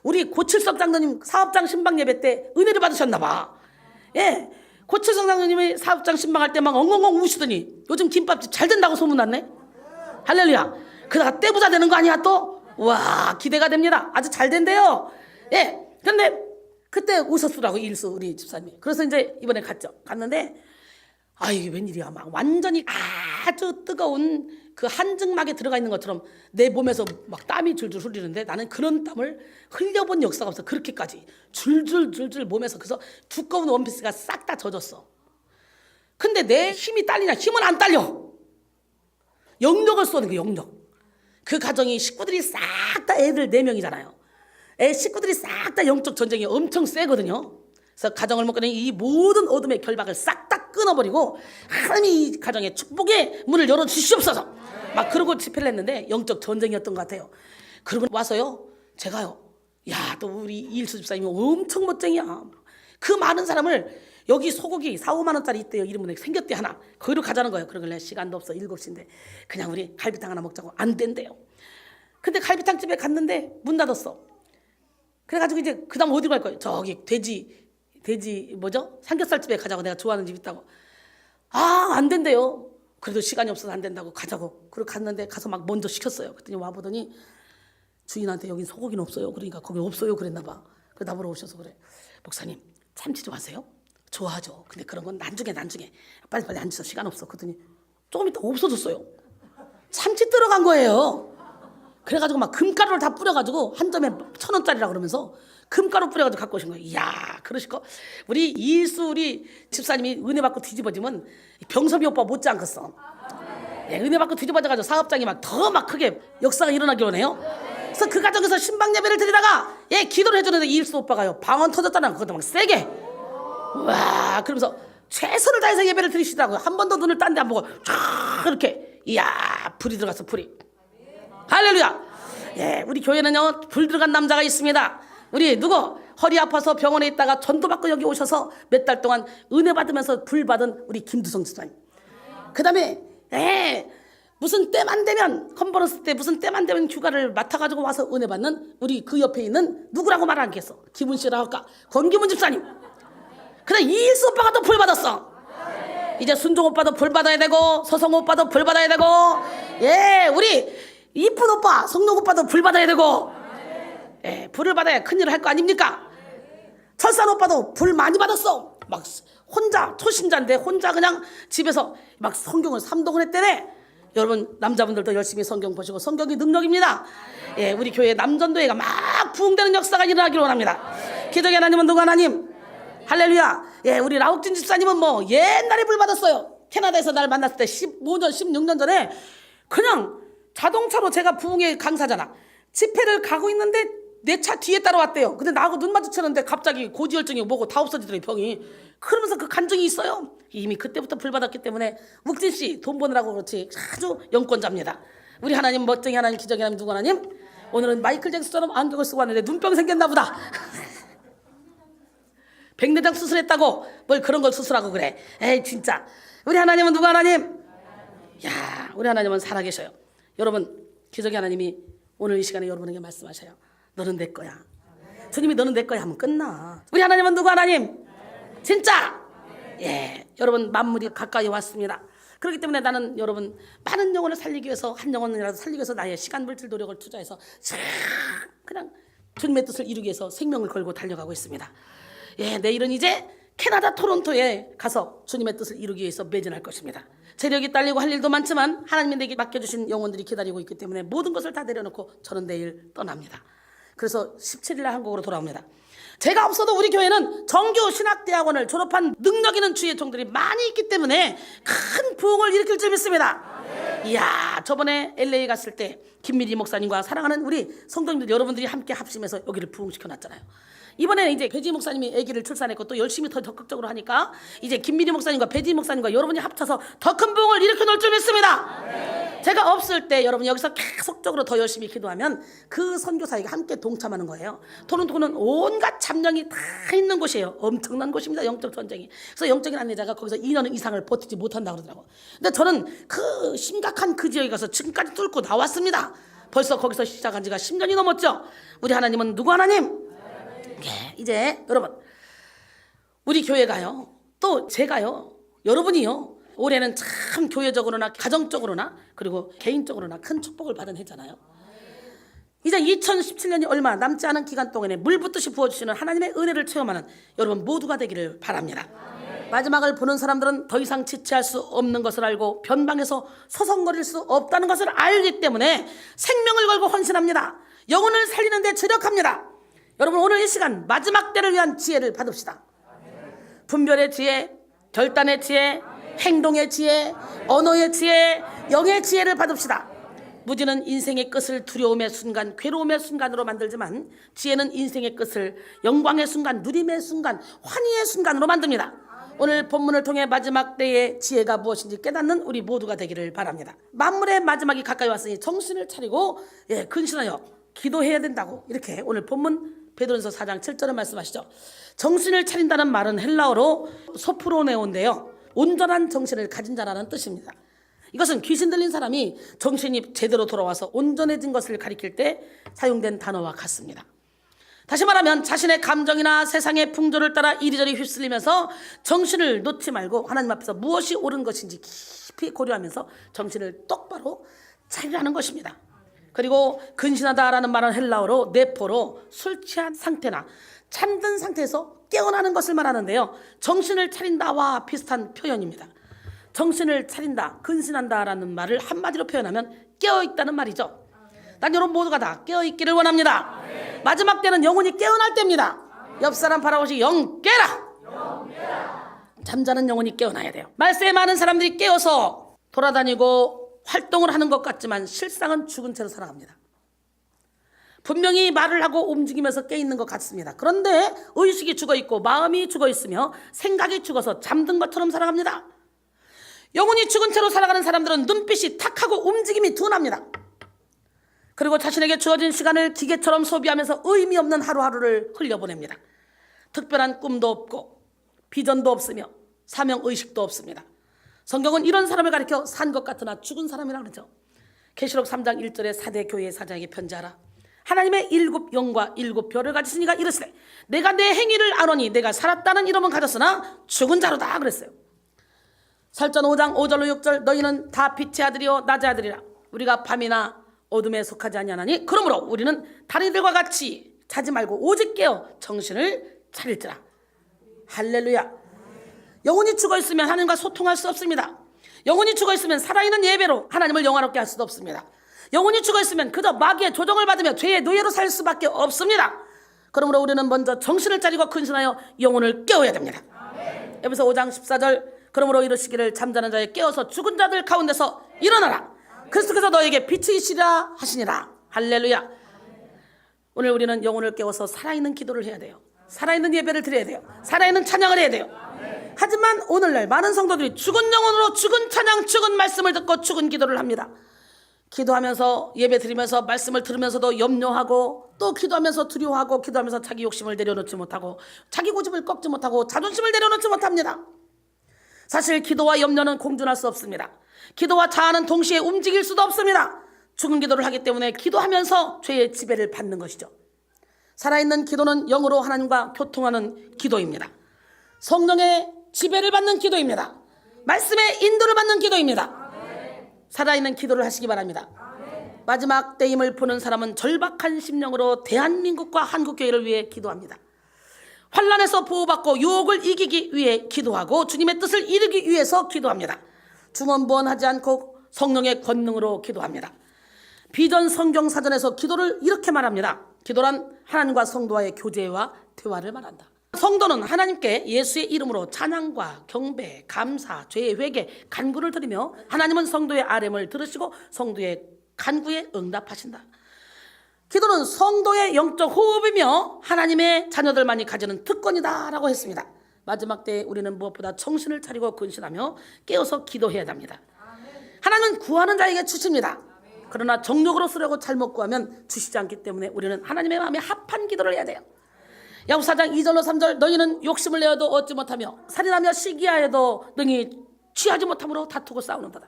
우리 고칠석 장로님 사업장 신방 예배 때 은혜를 받으셨나 봐. 예, 고칠석 장로님이 사업장 신방할 때 막 엉엉엉 우시더니 요즘 김밥집 잘 된다고 소문났네. 할렐루야. 그러다가 떼부자 되는 거 아니야 또? 와, 기대가 됩니다. 아주 잘 된대요. 예, 근데 그때 오셨더라고 이일수 우리 집사님이. 그래서 이제 이번에 갔는데 아, 이게 웬일이야. 막 완전히 아주 뜨거운 그 한증막에 들어가 있는 것처럼 내 몸에서 막 땀이 줄줄 흘리는데 나는 그런 땀을 흘려본 역사가 없어. 그렇게까지 줄줄 몸에서. 그래서 두꺼운 원피스가 싹 다 젖었어. 근데 내 힘이 딸리냐? 힘은 안 딸려. 영역을 쏘는 그 영역. 그 가정이 식구들이 싹 다 애들 4명이잖아요. 식구들이 싹 다 영적 전쟁이 엄청 세거든요. 그래서 가정을 먹고 이 모든 어둠의 결박을 싹 다 끊어버리고 하나님이 이 가정에 축복의 문을 열어주시옵소서 막 그러고 집회를 했는데 영적 전쟁이었던 것 같아요. 그러고 와서요 제가요, 야, 또 우리 이일수 집사님이 엄청 멋쟁이야. 그 많은 사람을 여기 소고기 4, 5만 원짜리 있대요. 이름은 생겼대 하나. 거기로 가자는 거예요. 그러길래 시간도 없어 7시인데 그냥 우리 갈비탕 하나 먹자고. 안 된대요. 근데 갈비탕 집에 갔는데 문 닫았어. 그래가지고 이제 그 다음 어디로 갈 거예요? 저기 돼지 뭐죠? 삼겹살 집에 가자고. 내가 좋아하는 집 있다고. 아, 안 된대요. 그래도 시간이 없어서 안 된다고 가자고. 그리고 갔는데 가서 막 먼저 시켰어요. 그랬더니 와보더니 주인한테 여긴 소고기는 없어요. 그러니까 거기 없어요 그랬나 봐. 그래서 나보러 오셔서 그래. 목사님 참치 좋아하세요? 좋아하죠. 근데 그런 건 나중에 빨리 앉으셔. 시간 없어. 그랬더니 조금 있다 없어졌어요. 참치 들어간 거예요. 그래가지고 막 금가루를 다 뿌려가지고 한 점에 1,000원짜리라 그러면서 금가루 뿌려가지고 갖고 오신 거예요. 이야, 그러시고 우리 이일수 우리 집사님이 은혜 받고 뒤집어지면 병섭이 오빠 못지않겠어. 예, 은혜 받고 뒤집어져가지고 사업장이 막 더 막 크게 역사가 일어나기 원해요. 그래서 그 가정에서 신방 예배를 드리다가 예, 기도를 해주는데 이일수 오빠가요 방언 터졌다는 그것도 막 세게 와 그러면서 최선을 다해서 예배를 드리시더라고요. 한 번도 눈을 딴 데 안 보고 쫙 이렇게 이야 불이 들어갔어. 불이. 할렐루야. 예, 우리 교회는요 불 들어간 남자가 있습니다. 우리 누구 허리 아파서 병원에 있다가 전도 받고 여기 오셔서 몇 달 동안 은혜 받으면서 불 받은 우리 김두성 집사님. 그 다음에 무슨 때만 되면 컨퍼런스 때 무슨 때만 되면 휴가를 맡아가지고 와서 은혜 받는 우리 그 옆에 있는 누구라고 말 안 하겠어. 김은 씨라 할까? 권기문 집사님. 그다음 이일수 오빠가 또 불 받았어. 이제 순종 오빠도 불 받아야 되고 서성 오빠도 불 받아야 되고 예 우리 이쁜 오빠 성록 오빠도 불 받아야 되고 예 불을 받아야 큰일을 할 거 아닙니까? 철산 오빠도 불 많이 받았어. 막 혼자 초신자인데 혼자 그냥 집에서 막 성경을 3독을 했대네. 여러분 남자분들도 열심히 성경 보시고 성경이 능력입니다. 예, 우리 교회 남전도회가 막 부흥되는 역사가 일어나기를 원합니다. 기적의 하나님은 누구 하나님? 할렐루야. 예, 우리 라욱진 집사님은 뭐 옛날에 불 받았어요. 캐나다에서 날 만났을 때 15년 16년 전에 그냥 자동차로 제가 부흥회 강사잖아. 집회를 가고 있는데 내 차 뒤에 따라왔대요. 근데 나하고 눈 마주쳤는데 갑자기 고지혈증이 뭐고 다 없어지더니 병이. 그러면서 그 간증이 있어요. 이미 그때부터 불 받았기 때문에 묵진 씨 돈 버느라고 그렇지 아주 영권자입니다. 우리 하나님 멋쟁이 하나님 기적의 하나님 누구 하나님? 오늘은 마이클 잭슨처럼 안경을 쓰고 왔는데 눈병 생겼나 보다. 백내장 수술했다고 뭘 그런 걸 수술하고 그래. 에이 진짜. 우리 하나님은 누구 하나님? 야, 우리 하나님은 살아계셔요. 여러분 기적의 하나님이 오늘 이 시간에 여러분에게 말씀하셔요. 너는 내 거야. 주님이 너는 내 거야 하면 끝나. 우리 하나님은 누구 하나님? 진짜. 예, 여러분 만물이 가까이 왔습니다. 그렇기 때문에 나는 여러분 많은 영혼을 살리기 위해서 한 영혼이라도 살리기 위해서 나의 시간 물질 노력을 투자해서 그냥 주님의 뜻을 이루기 위해서 생명을 걸고 달려가고 있습니다. 예, 내일은 이제 캐나다 토론토에 가서 주님의 뜻을 이루기 위해서 매진할 것입니다. 재력이 딸리고 할 일도 많지만 하나님이 내게 맡겨주신 영혼들이 기다리고 있기 때문에 모든 것을 다 내려놓고 저는 내일 떠납니다. 그래서 17일날 한국으로 돌아옵니다. 제가 없어도 우리 교회는 정규 신학대학원을 졸업한 능력 있는 주의 종들이 많이 있기 때문에 큰 부흥을 일으킬 줄 믿습니다. 이야, 저번에 LA 갔을 때 김미리 목사님과 사랑하는 우리 성도님들 여러분들이 함께 합심해서 여기를 부흥시켜놨잖아요. 이번에는 이제 배지 목사님이 아기를 출산했고 또 열심히 더 적극적으로 하니까 이제 김미리 목사님과 배지 목사님과 여러분이 합쳐서 더 큰 부흥을 일으켜 놓을 줄 믿습니다. 제가 없을 때 여러분 여기서 계속적으로 더 열심히 기도하면 그 선교사에게 함께 동참하는 거예요. 토론토는 온갖 잠령이 다 있는 곳이에요. 엄청난 곳입니다. 영적 전쟁이. 그래서 영적인 안내자가 거기서 2년 이상을 버티지 못한다고 그러더라고요. 근데 저는 그 심각한 그 지역에 가서 지금까지 뚫고 나왔습니다. 벌써 거기서 시작한 지가 10년이 넘었죠. 우리 하나님은 누구 하나님? 네, 이제 여러분 우리 교회가요, 또 제가요, 여러분이요, 올해는 참 교회적으로나 가정적으로나 그리고 개인적으로나 큰 축복을 받은 해잖아요. 이제 2017년이 얼마 남지 않은 기간 동안에 물 붓듯이 부어주시는 하나님의 은혜를 체험하는 여러분 모두가 되기를 바랍니다. 마지막을 보는 사람들은 더 이상 지체할 수 없는 것을 알고 변방에서 서성거릴 수 없다는 것을 알기 때문에 생명을 걸고 헌신합니다. 영혼을 살리는 데 주력합니다. 여러분 오늘 이 시간 마지막 때를 위한 지혜를 받읍시다. 분별의 지혜, 결단의 지혜, 행동의 지혜, 언어의 지혜, 영의 지혜를 받읍시다. 무지는 인생의 끝을 두려움의 순간, 괴로움의 순간으로 만들지만 지혜는 인생의 끝을 영광의 순간, 누림의 순간, 환희의 순간으로 만듭니다. 오늘 본문을 통해 마지막 때의 지혜가 무엇인지 깨닫는 우리 모두가 되기를 바랍니다. 만물의 마지막이 가까이 왔으니 정신을 차리고 근신하여 기도해야 된다고 이렇게 오늘 본문 베드로전서 4장 7절에 말씀하시죠. 정신을 차린다는 말은 헬라어로 소프로네오인데요, 온전한 정신을 가진 자라는 뜻입니다. 이것은 귀신 들린 사람이 정신이 제대로 돌아와서 온전해진 것을 가리킬 때 사용된 단어와 같습니다. 다시 말하면 자신의 감정이나 세상의 풍조를 따라 이리저리 휩쓸리면서 정신을 놓지 말고 하나님 앞에서 무엇이 옳은 것인지 깊이 고려하면서 정신을 똑바로 차리라는 것입니다. 그리고 근신하다라는 말은 헬라어로 네포로 술 취한 상태나 잠든 상태에서 깨어나는 것을 말하는데요, 정신을 차린다와 비슷한 표현입니다. 정신을 차린다, 근신한다라는 말을 한마디로 표현하면 깨어있다는 말이죠. 난 여러분 모두가 다 깨어있기를 원합니다. 마지막 때는 영혼이 깨어날 때입니다. 옆 사람 바라보시 영 깨라. 잠자는 영혼이 깨어나야 돼요. 말세에 많은 사람들이 깨어서 돌아다니고 활동을 하는 것 같지만 실상은 죽은 채로 살아갑니다. 분명히 말을 하고 움직이면서 깨있는 것 같습니다. 그런데 의식이 죽어있고 마음이 죽어있으며 생각이 죽어서 잠든 것처럼 살아갑니다. 영혼이 죽은 채로 살아가는 사람들은 눈빛이 탁하고 움직임이 둔합니다. 그리고 자신에게 주어진 시간을 기계처럼 소비하면서 의미 없는 하루하루를 흘려보냅니다. 특별한 꿈도 없고 비전도 없으며 사명의식도 없습니다. 성경은 이런 사람을 가리켜 산 것 같으나 죽은 사람이라고 그러죠. 계시록 3장 1절에 4대 교회의 사장에게 편지하라. 하나님의 7영과 7별을 가지시니가 이르시되 내가 내 행위를 아노니 내가 살았다는 이름은 가졌으나 죽은 자로다 그랬어요. 살전 5장 5절로 6절 너희는 다 빛의 아들이요 낮의 아들이라. 우리가 밤이나 어둠에 속하지 아니하나니 그러므로 우리는 다른 이들과 같이 자지 말고 오직 깨어 정신을 차릴지라. 할렐루야. 영혼이 죽어있으면 하나님과 소통할 수 없습니다. 영혼이 죽어있으면 살아있는 예배로 하나님을 영화롭게 할 수도 없습니다. 영혼이 죽어있으면 그저 마귀의 조종을 받으며 죄의 노예로 살 수밖에 없습니다. 그러므로 우리는 먼저 정신을 차리고 근신하여 영혼을 깨워야 됩니다. 에베소 5장 14절 그러므로 이르시기를 잠자는 자에 깨어서 죽은 자들 가운데서 일어나라. 그리스도께서 너에게 빛이시라 하시니라. 할렐루야. 오늘 우리는 영혼을 깨워서 살아있는 기도를 해야 돼요. 살아있는 예배를 드려야 돼요. 살아있는 찬양을 해야 돼요. 하지만 오늘날 많은 성도들이 죽은 영혼으로 죽은 찬양, 죽은 말씀을 듣고 죽은 기도를 합니다. 기도하면서 예배 드리면서 말씀을 들으면서도 염려하고 또 기도하면서 두려워하고 기도하면서 자기 욕심을 내려놓지 못하고 자기 고집을 꺾지 못하고 자존심을 내려놓지 못합니다. 사실 기도와 염려는 공존할 수 없습니다. 기도와 자아는 동시에 움직일 수도 없습니다. 죽은 기도를 하기 때문에 기도하면서 죄의 지배를 받는 것이죠. 살아있는 기도는 영으로 하나님과 교통하는 기도입니다. 성령의 지배를 받는 기도입니다. 말씀의 인도를 받는 기도입니다. 살아있는 기도를 하시기 바랍니다. 마지막 때임을 보는 사람은 절박한 심령으로 대한민국과 한국교회를 위해 기도합니다. 환난에서 보호받고 유혹을 이기기 위해 기도하고 주님의 뜻을 이루기 위해서 기도합니다. 중언부언하지 않고 성령의 권능으로 기도합니다. 비전 성경 사전에서 기도를 이렇게 말합니다. 기도란 하나님과 성도와의 교제와 대화를 말한다. 성도는 하나님께 예수의 이름으로 찬양과 경배, 감사, 죄의 회개, 간구를 드리며 하나님은 성도의 아뢰음을 들으시고 성도의 간구에 응답하신다. 기도는 성도의 영적 호흡이며 하나님의 자녀들만이 가지는 특권이다 라고 했습니다. 마지막 때에 우리는 무엇보다 정신을 차리고 근신하며 깨어서 기도해야 합니다. 하나님은 구하는 자에게 주십니다. 그러나 정욕으로 쓰려고 잘못 구하면 주시지 않기 때문에 우리는 하나님의 마음에 합한 기도를 해야 돼요. 야고보서 4장 2절로 3절 너희는 욕심을 내어도 얻지 못하며 살인하며 시기하여도 능히 취하지 못함으로 다투고 싸우는도다.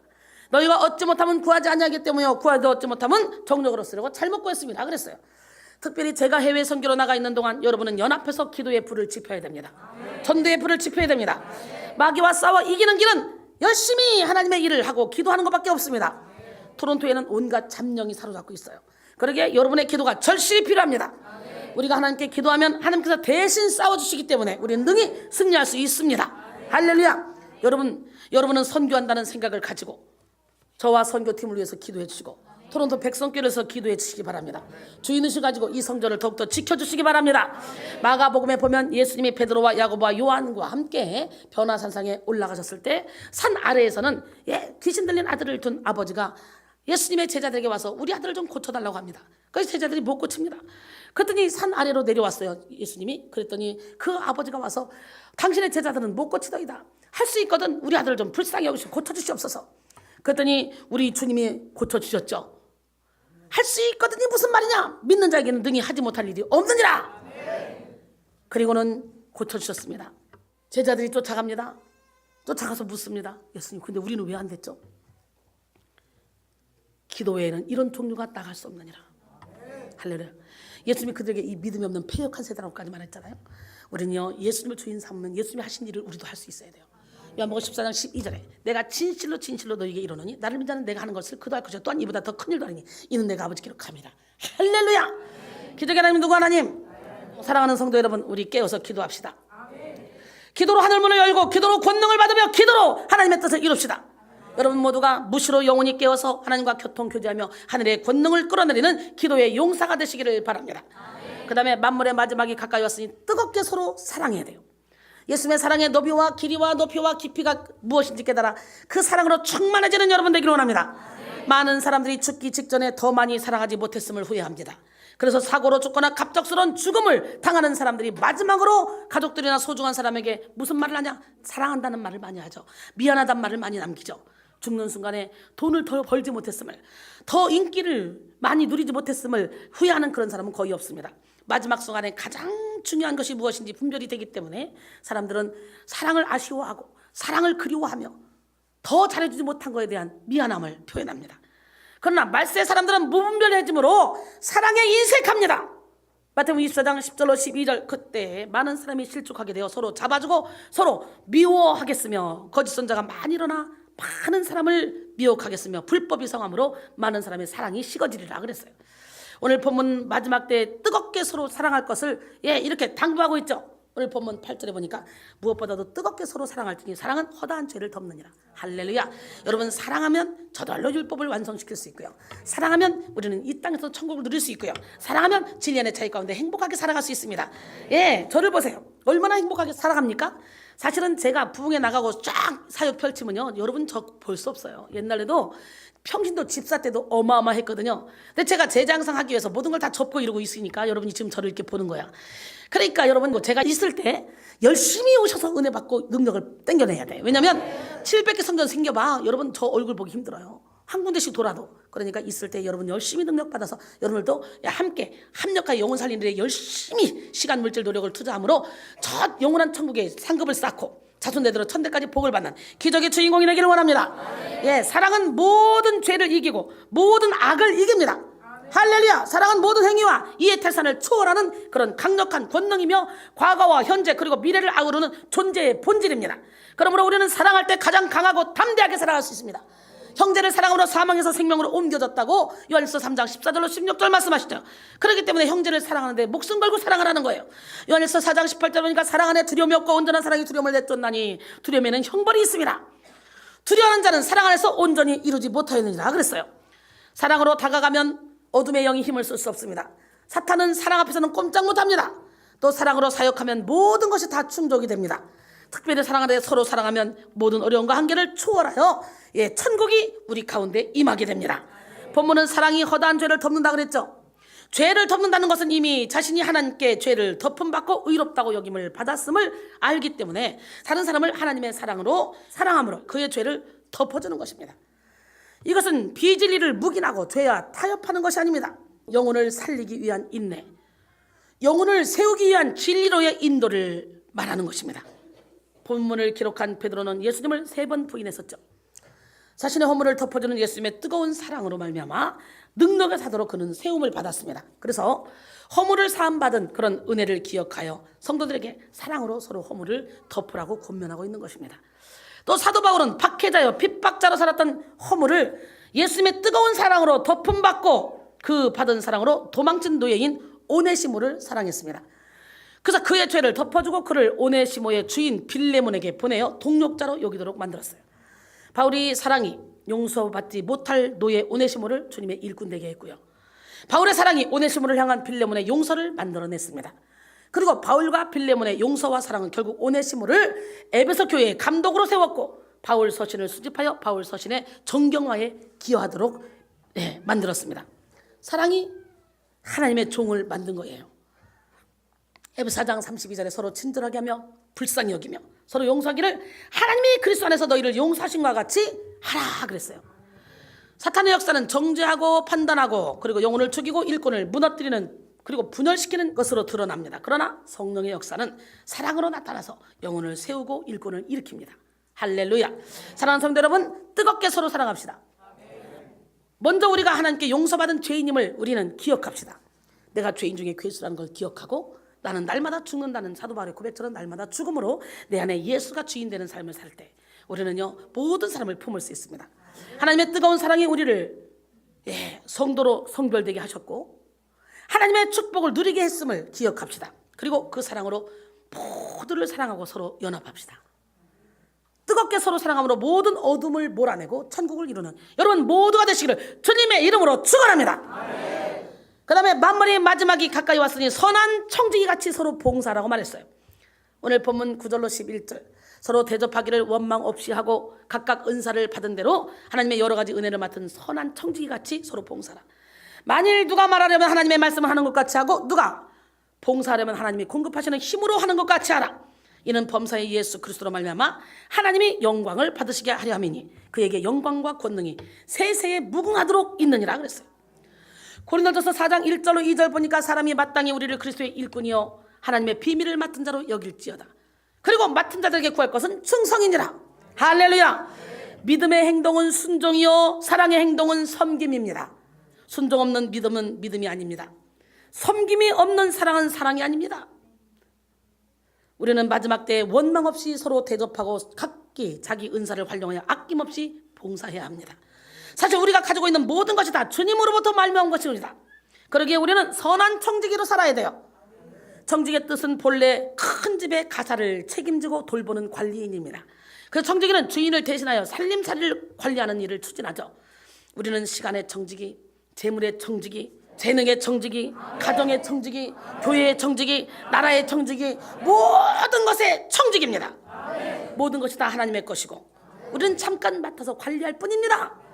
너희가 얻지 못하면 구하지 아니하기 때문이요 구하도 얻지 못하면 정욕으로 쓰려고 잘못 구했습니다. 그랬어요. 특별히 제가 해외 선교로 나가 있는 동안 여러분은 연합해서 기도의 불을 지펴야 됩니다. 전도의 불을 지펴야 됩니다. 마귀와 싸워 이기는 길은 열심히 하나님의 일을 하고 기도하는 것밖에 없습니다. 토론토에는 온갖 잡령이 사로잡고 있어요. 그러기에 여러분의 기도가 절실히 필요합니다. 우리가 하나님께 기도하면 하나님께서 대신 싸워주시기 때문에 우리는 능히 승리할 수 있습니다. 할렐루야. 여러분은 선교한다는 생각을 가지고 저와 선교팀을 위해서 기도해 주시고 토론토 백성교회를 위해서 기도해 주시기 바랍니다. 주인의식 가지고 이 성전을 더욱더 지켜주시기 바랍니다. 마가복음에 보면 예수님이 베드로와 야고보와 요한과 함께 변화산상에 올라가셨을 때 산 아래에서는 귀신 들린 아들을 둔 아버지가 예수님의 제자들에게 와서 우리 아들을 좀 고쳐달라고 합니다. 그래서 제자들이 못 고칩니다. 그랬더니 산 아래로 내려왔어요. 예수님이. 그랬더니 그 아버지가 와서 당신의 제자들은 못 고치더이다. 할 수 있거든 우리 아들을 좀 불쌍히 여기시고 고쳐주시옵소서. 그랬더니 우리 주님이 고쳐주셨죠. 할 수 있거든이 무슨 말이냐. 믿는 자에게는 능히 하지 못할 일이 없느니라. 그리고는 고쳐주셨습니다. 제자들이 쫓아갑니다. 쫓아가서 묻습니다. 예수님 근데 우리는 왜 안 됐죠? 기도 외에는 이런 종류가 나갈 수 없느니라. 할렐루야. 예수님이 그들에게 이 믿음이 없는 패역한 세대라고까지 말했잖아요. 우리는요 예수님을 주인 삼는 예수님이 하신 일을 우리도 할 수 있어야 돼요. 요한복음 14장 12절에 내가 진실로 진실로 너에게 이르노니 나를 믿는 자는 내가 하는 것을 그도 할 것이요 또한 이보다 더 큰 일도 하리니 이는 내가 아버지께로 감이라. 할렐루야. 기적의 하나님 누구 하나님? 사랑하는 성도 여러분 우리 깨어서 기도합시다. 기도로 하늘문을 열고 기도로 권능을 받으며 기도로 하나님의 뜻을 이룹시다. 여러분 모두가 무시로 영혼이 깨어서 하나님과 교통교제하며 하늘의 권능을 끌어내리는 기도의 용사가 되시기를 바랍니다. 그 다음에 만물의 마지막이 가까이 왔으니 뜨겁게 서로 사랑해야 돼요. 예수님의 사랑의 너비와 길이와 높이와 깊이가 무엇인지 깨달아 그 사랑으로 충만해지는 여러분 되기를 원합니다. 많은 사람들이 죽기 직전에 더 많이 사랑하지 못했음을 후회합니다. 그래서 사고로 죽거나 갑작스러운 죽음을 당하는 사람들이 마지막으로 가족들이나 소중한 사람에게 무슨 말을 하냐? 사랑한다는 말을 많이 하죠. 미안하다는 말을 많이 남기죠. 죽는 순간에 돈을 더 벌지 못했음을, 더 인기를 많이 누리지 못했음을 후회하는 그런 사람은 거의 없습니다. 마지막 순간에 가장 중요한 것이 무엇인지 분별이 되기 때문에 사람들은 사랑을 아쉬워하고 사랑을 그리워하며 더 잘해주지 못한 것에 대한 미안함을 표현합니다. 그러나 말세의 사람들은 무분별해짐으로 사랑에 인색합니다. 마태복음 24장 10절로 12절 그때 많은 사람이 실족하게 되어 서로 잡아주고 서로 미워하겠으며 거짓 선자가 많이 일어나 많은 사람을 미혹하겠으며 불법이 성함으로 많은 사람의 사랑이 식어지리라 그랬어요. 오늘 본문 마지막 때 뜨겁게 서로 사랑할 것을 이렇게 당부하고 있죠. 오늘 본문 8절에 보니까 무엇보다도 뜨겁게 서로 사랑할지니 사랑은 허다한 죄를 덮느니라. 할렐루야. 여러분 사랑하면 저절로 율법을 완성시킬 수 있고요. 사랑하면 우리는 이 땅에서 천국을 누릴 수 있고요. 사랑하면 진리 안의 차이 가운데 행복하게 살아갈 수 있습니다. 저를 보세요. 얼마나 행복하게 살아갑니까? 사실은 제가 부흥에 나가고 쫙 사역 펼치면요 여러분 저 볼 수 없어요. 옛날에도 평신도 집사 때도 어마어마했거든요. 근데 제가 재장성하기 위해서 모든 걸 다 접고 이러고 있으니까 여러분이 지금 저를 이렇게 보는 거야. 그러니까 여러분 제가 있을 때 열심히 오셔서 은혜 받고 능력을 땡겨내야 돼. 왜냐면 700개 성전 생겨봐. 여러분 저 얼굴 보기 힘들어요. 한 군데씩 돌아도. 그러니까 있을 때 여러분 열심히 능력 받아서 여러분들도 함께 합력하여 영혼 살리는 데 열심히 시간 물질 노력을 투자함으로 첫 영원한 천국에 상급을 쌓고 자손대대로 천대까지 복을 받는 기적의 주인공이 되기를 원합니다. 사랑은 모든 죄를 이기고 모든 악을 이깁니다. 할렐루야. 사랑은 모든 행위와 이해탈산을 초월하는 그런 강력한 권능이며 과거와 현재 그리고 미래를 아우르는 존재의 본질입니다. 그러므로 우리는 사랑할 때 가장 강하고 담대하게 살아갈 수 있습니다. 형제를 사랑으로 사망에서 생명으로 옮겨졌다고 요한일서 3장 14절로 16절 말씀하시죠. 그렇기 때문에 형제를 사랑하는데 목숨 걸고 사랑을 하는 거예요. 요한일서 4장 18절 보니까 사랑 안에 두려움이 없고 온전한 사랑이 두려움을 내쫓나니 두려움에는 형벌이 있습니다. 두려워하는 자는 사랑 안에서 온전히 이루지 못하였느니라 그랬어요. 사랑으로 다가가면 어둠의 영이 힘을 쓸 수 없습니다. 사탄은 사랑 앞에서는 꼼짝 못합니다. 또 사랑으로 사역하면 모든 것이 다 충족이 됩니다. 특별히 사랑하되 서로 사랑하면 모든 어려움과 한계를 초월하여 천국이 우리 가운데 임하게 됩니다. 본문은 사랑이 허다한 죄를 덮는다 그랬죠. 죄를 덮는다는 것은 이미 자신이 하나님께 죄를 덮음받고 의롭다고 여김을 받았음을 알기 때문에 다른 사람을 하나님의 사랑으로 사랑함으로 그의 죄를 덮어주는 것입니다. 이것은 비진리를 묵인하고 죄와 타협하는 것이 아닙니다. 영혼을 살리기 위한 인내, 영혼을 세우기 위한 진리로의 인도를 말하는 것입니다. 본문을 기록한 베드로는 예수님을 3번 부인했었죠. 자신의 허물을 덮어주는 예수님의 뜨거운 사랑으로 말미암아 능력의 사도로 그는 세움을 받았습니다. 그래서 허물을 사함받은 그런 은혜를 기억하여 성도들에게 사랑으로 서로 허물을 덮으라고 권면하고 있는 것입니다. 또 사도 바울은 박해자여 핍박자로 살았던 허물을 예수님의 뜨거운 사랑으로 덮음받고 그 받은 사랑으로 도망친 노예인 오네시모를 사랑했습니다. 그래서 그의 죄를 덮어주고 그를 오네시모의 주인 빌레몬에게 보내어 동역자로 여기도록 만들었어요. 바울이 사랑이 용서받지 못할 노예 오네시모를 주님의 일꾼 되게 했고요. 바울의 사랑이 오네시모를 향한 빌레몬의 용서를 만들어냈습니다. 그리고 바울과 빌레몬의 용서와 사랑은 결국 오네시모를 에베소 교회의 감독으로 세웠고 바울 서신을 수집하여 바울 서신의 정경화에 기여하도록 만들었습니다. 사랑이 하나님의 종을 만든 거예요. 에베소 4장 32절에 서로 친절하게 하며 불쌍히 여기며 서로 용서하기를 하나님이 그리스도 안에서 너희를 용서하신 것과 같이 하라 그랬어요. 사탄의 역사는 정죄하고 판단하고 그리고 영혼을 죽이고 일꾼을 무너뜨리는 그리고 분열시키는 것으로 드러납니다. 그러나 성령의 역사는 사랑으로 나타나서 영혼을 세우고 일꾼을 일으킵니다. 할렐루야. 사랑하는 성도 여러분, 뜨겁게 서로 사랑합시다. 먼저 우리가 하나님께 용서받은 죄인임을 우리는 기억합시다. 내가 죄인 중에 괴수라는 걸 기억하고 나는 날마다 죽는다는 사도 바울의 고백처럼 날마다 죽음으로 내 안에 예수가 주인 되는 삶을 살 때 우리는요 모든 사람을 품을 수 있습니다. 하나님의 뜨거운 사랑이 우리를 성도로 성별되게 하셨고 하나님의 축복을 누리게 했음을 기억합시다. 그리고 그 사랑으로 모두를 사랑하고 서로 연합합시다. 뜨겁게 서로 사랑함으로 모든 어둠을 몰아내고 천국을 이루는 여러분 모두가 되시기를 주님의 이름으로 축원합니다. 그 다음에 만물의 마지막이 가까이 왔으니 선한 청지기 같이 서로 봉사라고 말했어요. 오늘 본문 9절로 11절 서로 대접하기를 원망 없이 하고 각각 은사를 받은 대로 하나님의 여러 가지 은혜를 맡은 선한 청지기 같이 서로 봉사라. 만일 누가 말하려면 하나님의 말씀을 하는 것 같이 하고 누가 봉사하려면 하나님이 공급하시는 힘으로 하는 것 같이 하라. 이는 범사의 예수 그리스도로 말미암아 하나님이 영광을 받으시게 하려 함이니 그에게 영광과 권능이 세세에 무궁하도록 있느니라 그랬어요. 고린도전서 4장 1절로 2절 보니까 사람이 마땅히 우리를 그리스도의 일꾼이요 하나님의 비밀을 맡은 자로 여길지어다. 그리고 맡은 자들에게 구할 것은 충성이니라. 할렐루야. 믿음의 행동은 순종이요 사랑의 행동은 섬김입니다. 순종 없는 믿음은 믿음이 아닙니다. 섬김이 없는 사랑은 사랑이 아닙니다. 우리는 마지막 때에 원망 없이 서로 대접하고 각기 자기 은사를 활용하여 아낌없이 봉사해야 합니다. 사실 우리가 가지고 있는 모든 것이 다 주님으로부터 말미암은 것입니다. 그러기에 우리는 선한 청지기로 살아야 돼요. 청지기의 뜻은 본래 큰 집의 가사를 책임지고 돌보는 관리인입니다. 그래서 청지기는 주인을 대신하여 살림살이를 관리하는 일을 추진하죠. 우리는 시간의 청지기, 재물의 청지기, 재능의 청지기, 가정의 청지기, 교회의 청지기, 나라의 청지기, 모든 것의 청지기입니다. 모든 것이 다 하나님의 것이고 우리는 잠깐 맡아서 관리할 뿐입니다.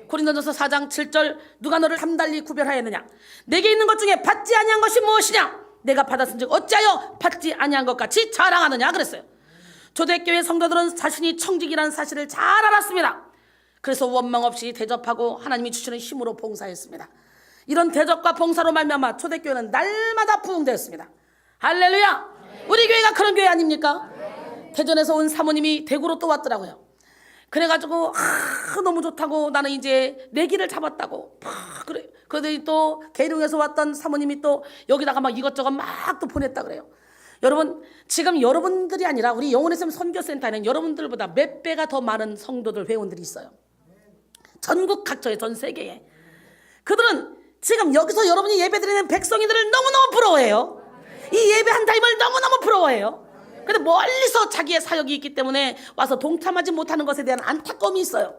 고린도전서 4장 7절 누가 너를 삼달리 구별하였느냐 내게 있는 것 중에 받지 아니한 것이 무엇이냐 내가 받았은즉 어찌하여 받지 아니한 것 같이 자랑하느냐 그랬어요. 초대교회 성도들은 자신이 청직이라는 사실을 잘 알았습니다. 그래서 원망 없이 대접하고 하나님이 주시는 힘으로 봉사했습니다. 이런 대접과 봉사로 말미암아 초대교회는 날마다 부흥되었습니다. 할렐루야. 우리 교회가 그런 교회 아닙니까? 대전에서 온 사모님이 대구로 또 왔더라고요. 그래가지고 너무 좋다고 나는 이제 내 길을 잡았다고 그래. 그러더니 또 계룡에서 왔던 사모님이 또 여기다가 막 이것저것 막 또 보냈다 그래요. 여러분 지금 여러분들이 아니라 우리 영혼의 샘 선교센터에는 여러분들보다 몇 배가 더 많은 성도들 회원들이 있어요. 전국 각처에 전 세계에. 그들은 지금 여기서 여러분이 예배드리는 백성이들을 너무너무 부러워해요. 이 예배한 타임을 너무너무 부러워해요. 근데 멀리서 자기의 사역이 있기 때문에 와서 동참하지 못하는 것에 대한 안타까움이 있어요.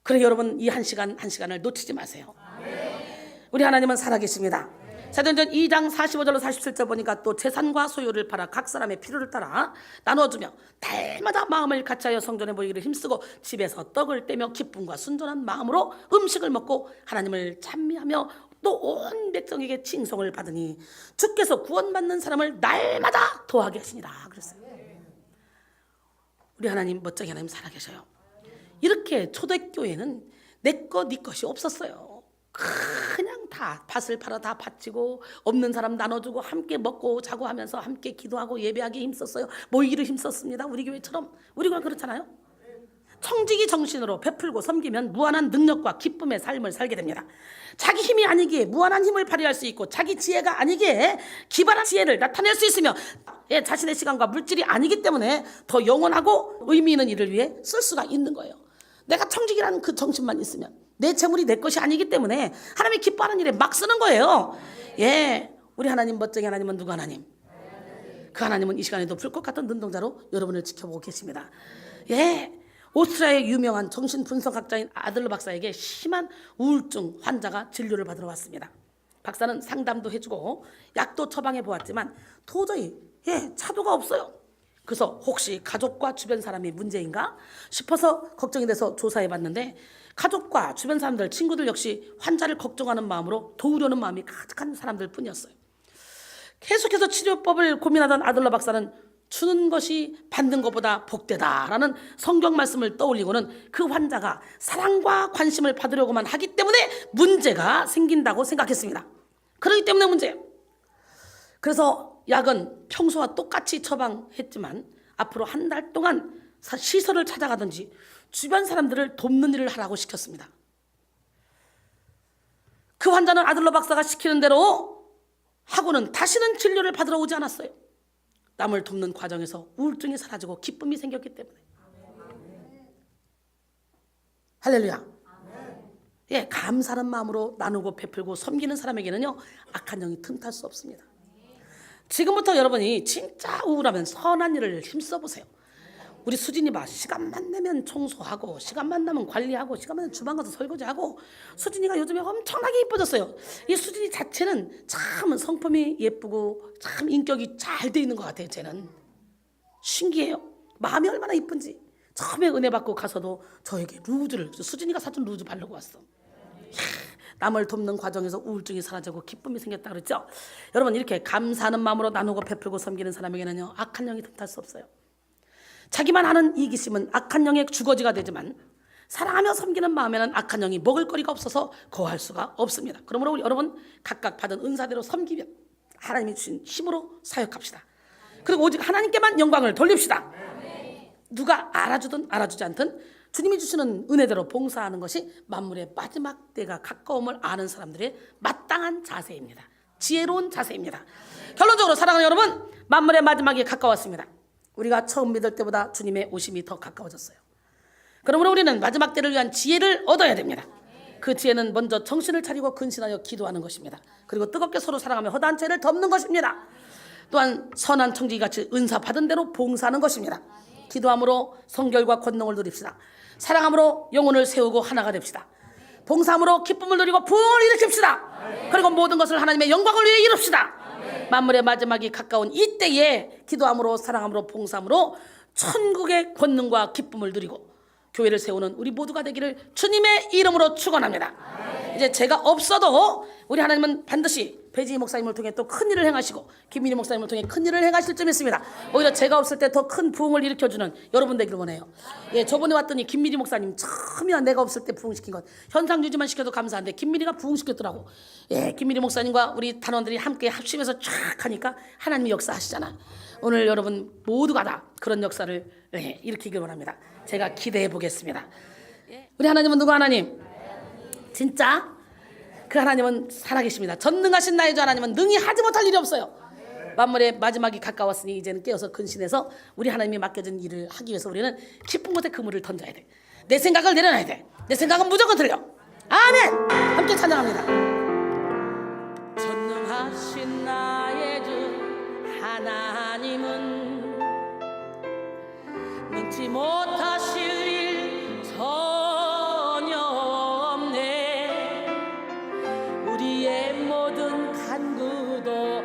그래 여러분 이 한 시간을 놓치지 마세요. 우리 하나님은 살아계십니다. 사도행전 2장 45절로 47절 보니까 또 재산과 소유를 팔아 각 사람의 필요를 따라 나눠주며 달마다 마음을 같이하여 성전에 모이기를 힘쓰고 집에서 떡을 떼며 기쁨과 순전한 마음으로 음식을 먹고 하나님을 찬미하며 또 온 백성에게 칭송을 받으니 주께서 구원받는 사람을 날마다 도하게 하시니라 그랬어요. 우리 하나님 멋쟁이 하나님 살아계셔요. 이렇게 초대교회는 내 것, 네 것이 없었어요. 그냥 다 밭을 팔아 다 바치고 없는 사람 나눠주고 함께 먹고 자고 하면서 함께 기도하고 예배하기에 힘썼어요. 모이기를 힘썼습니다. 우리 교회처럼. 우리 교회 그렇잖아요. 청지기 정신으로 베풀고 섬기면 무한한 능력과 기쁨의 삶을 살게 됩니다. 자기 힘이 아니기에 무한한 힘을 발휘할 수 있고 자기 지혜가 아니기에 기발한 지혜를 나타낼 수 있으며 자신의 시간과 물질이 아니기 때문에 더 영원하고 의미 있는 일을 위해 쓸 수가 있는 거예요. 내가 청지기라는 그 정신만 있으면 내 재물이 내 것이 아니기 때문에 하나님이 기뻐하는 일에 막 쓰는 거예요. 우리 하나님 멋쟁이 하나님은 누구 하나님? 그 하나님은 이 시간에도 불꽃 같은 눈동자로 여러분을 지켜보고 계십니다. 오스트리아의 유명한 정신분석학자인 아들러 박사에게 심한 우울증 환자가 진료를 받으러 왔습니다. 박사는 상담도 해주고 약도 처방해 보았지만 도저히 차도가 없어요. 그래서 혹시 가족과 주변 사람이 문제인가 싶어서 걱정이 돼서 조사해 봤는데 가족과 주변 사람들, 친구들 역시 환자를 걱정하는 마음으로 도우려는 마음이 가득한 사람들 뿐이었어요. 계속해서 치료법을 고민하던 아들러 박사는 주는 것이 받는 것보다 복되다라는 성경 말씀을 떠올리고는 그 환자가 사랑과 관심을 받으려고만 하기 때문에 문제가 생긴다고 생각했습니다. 그렇기 때문에 문제예요. 그래서 약은 평소와 똑같이 처방했지만 앞으로 한 달 동안 시설을 찾아가든지 주변 사람들을 돕는 일을 하라고 시켰습니다. 그 환자는 아들러 박사가 시키는 대로 하고는 다시는 진료를 받으러 오지 않았어요. 남을 돕는 과정에서 우울증이 사라지고 기쁨이 생겼기 때문에. 할렐루야. 감사하는 마음으로 나누고 베풀고 섬기는 사람에게는요 악한 영이 틈탈 수 없습니다. 지금부터 여러분이 진짜 우울하면 선한 일을 힘써 보세요. 우리 수진이 봐. 시간만 내면 청소하고 시간만 나면 관리하고 시간만 나면 주방 가서 설거지하고 수진이가 요즘에 엄청나게 이뻐졌어요. 이 수진이 자체는 참 성품이 예쁘고 참 인격이 잘 돼 있는 것 같아요. 쟤는 신기해요. 마음이 얼마나 이쁜지. 처음에 은혜 받고 가서도 저에게 루즈를 수진이가 사준 루즈 바르고 왔어. 남을 돕는 과정에서 우울증이 사라지고 기쁨이 생겼다 그랬죠. 여러분 이렇게 감사하는 마음으로 나누고 베풀고 섬기는 사람에게는요 악한 영이 틈탈 수 없어요. 자기만 아는 이기심은 악한 영의 주거지가 되지만 사랑하며 섬기는 마음에는 악한 영이 먹을 거리가 없어서 거할 수가 없습니다. 그러므로 우리 여러분 각각 받은 은사대로 섬기며 하나님이 주신 힘으로 사역합시다. 그리고 오직 하나님께만 영광을 돌립시다. 누가 알아주든 알아주지 않든 주님이 주시는 은혜대로 봉사하는 것이 만물의 마지막 때가 가까움을 아는 사람들의 마땅한 자세입니다. 지혜로운 자세입니다. 결론적으로 사랑하는 여러분, 만물의 마지막이 가까웠습니다. 우리가 처음 믿을 때보다 주님의 오심이 더 가까워졌어요. 그러므로 우리는 마지막 때를 위한 지혜를 얻어야 됩니다. 그 지혜는 먼저 정신을 차리고 근신하여 기도하는 것입니다. 그리고 뜨겁게 서로 사랑하며 허다한 죄를 덮는 것입니다. 또한 선한 청지기같이 은사 받은 대로 봉사하는 것입니다. 기도함으로 성결과 권능을 누립시다. 사랑함으로 영혼을 세우고 하나가 됩시다. 봉사함으로 기쁨을 누리고 부흥을 일으킵시다. 그리고 모든 것을 하나님의 영광을 위해 이룹시다. 만물의 마지막이 가까운 이때에 기도함으로 사랑함으로 봉사함으로 천국의 권능과 기쁨을 누리고 교회를 세우는 우리 모두가 되기를 주님의 이름으로 축원합니다. 이제 제가 없어도 우리 하나님은 반드시 배지희 목사님을 통해 또 큰 일을 행하시고 김민희 목사님을 통해 큰 일을 행하실 줄 믿습니다. 오히려 제가 없을 때 더 큰 부흥을 일으켜주는 여러분 되기를 원해요. 저번에 왔더니 김민희 목사님 처음이야 내가 없을 때 부흥시킨 것 현상 유지만 시켜도 감사한데 김민희가 부흥시켰더라고. 김민희 목사님과 우리 단원들이 함께 합심해서 쫙 하니까 하나님이 역사하시잖아. 오늘 여러분 모두가 다 그런 역사를 일으키길 원합니다. 제가 기대해 보겠습니다. 우리 하나님은 누구 하나님? 진짜 그 하나님은 살아계십니다. 전능하신 나의 주 하나님은 능히 하지 못할 일이 없어요. 만물의 마지막이 가까웠으니 이제는 깨어서 근신해서 우리 하나님이 맡겨진 일을 하기 위해서 우리는 깊은 곳에 그물을 던져야 돼. 내 생각을 내려놔야 돼. 내 생각은 무조건 틀려. 아멘. 함께 찬양합니다. 전능하신 나의 주 하나님은 능치 못하실 일 전혀 없네. 우리의 모든 간구도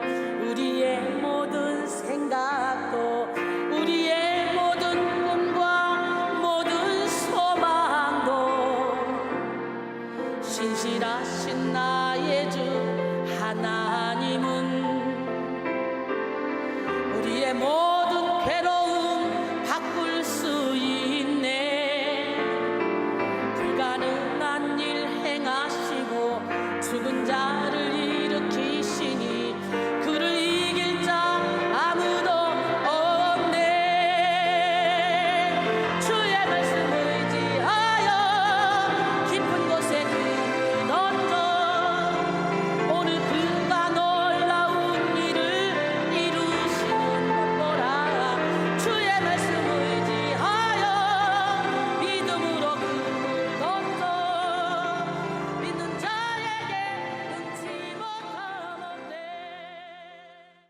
우리의 모든 생각도 우리의 모든 꿈과 모든 소망도 신실하신 나의 주 하나님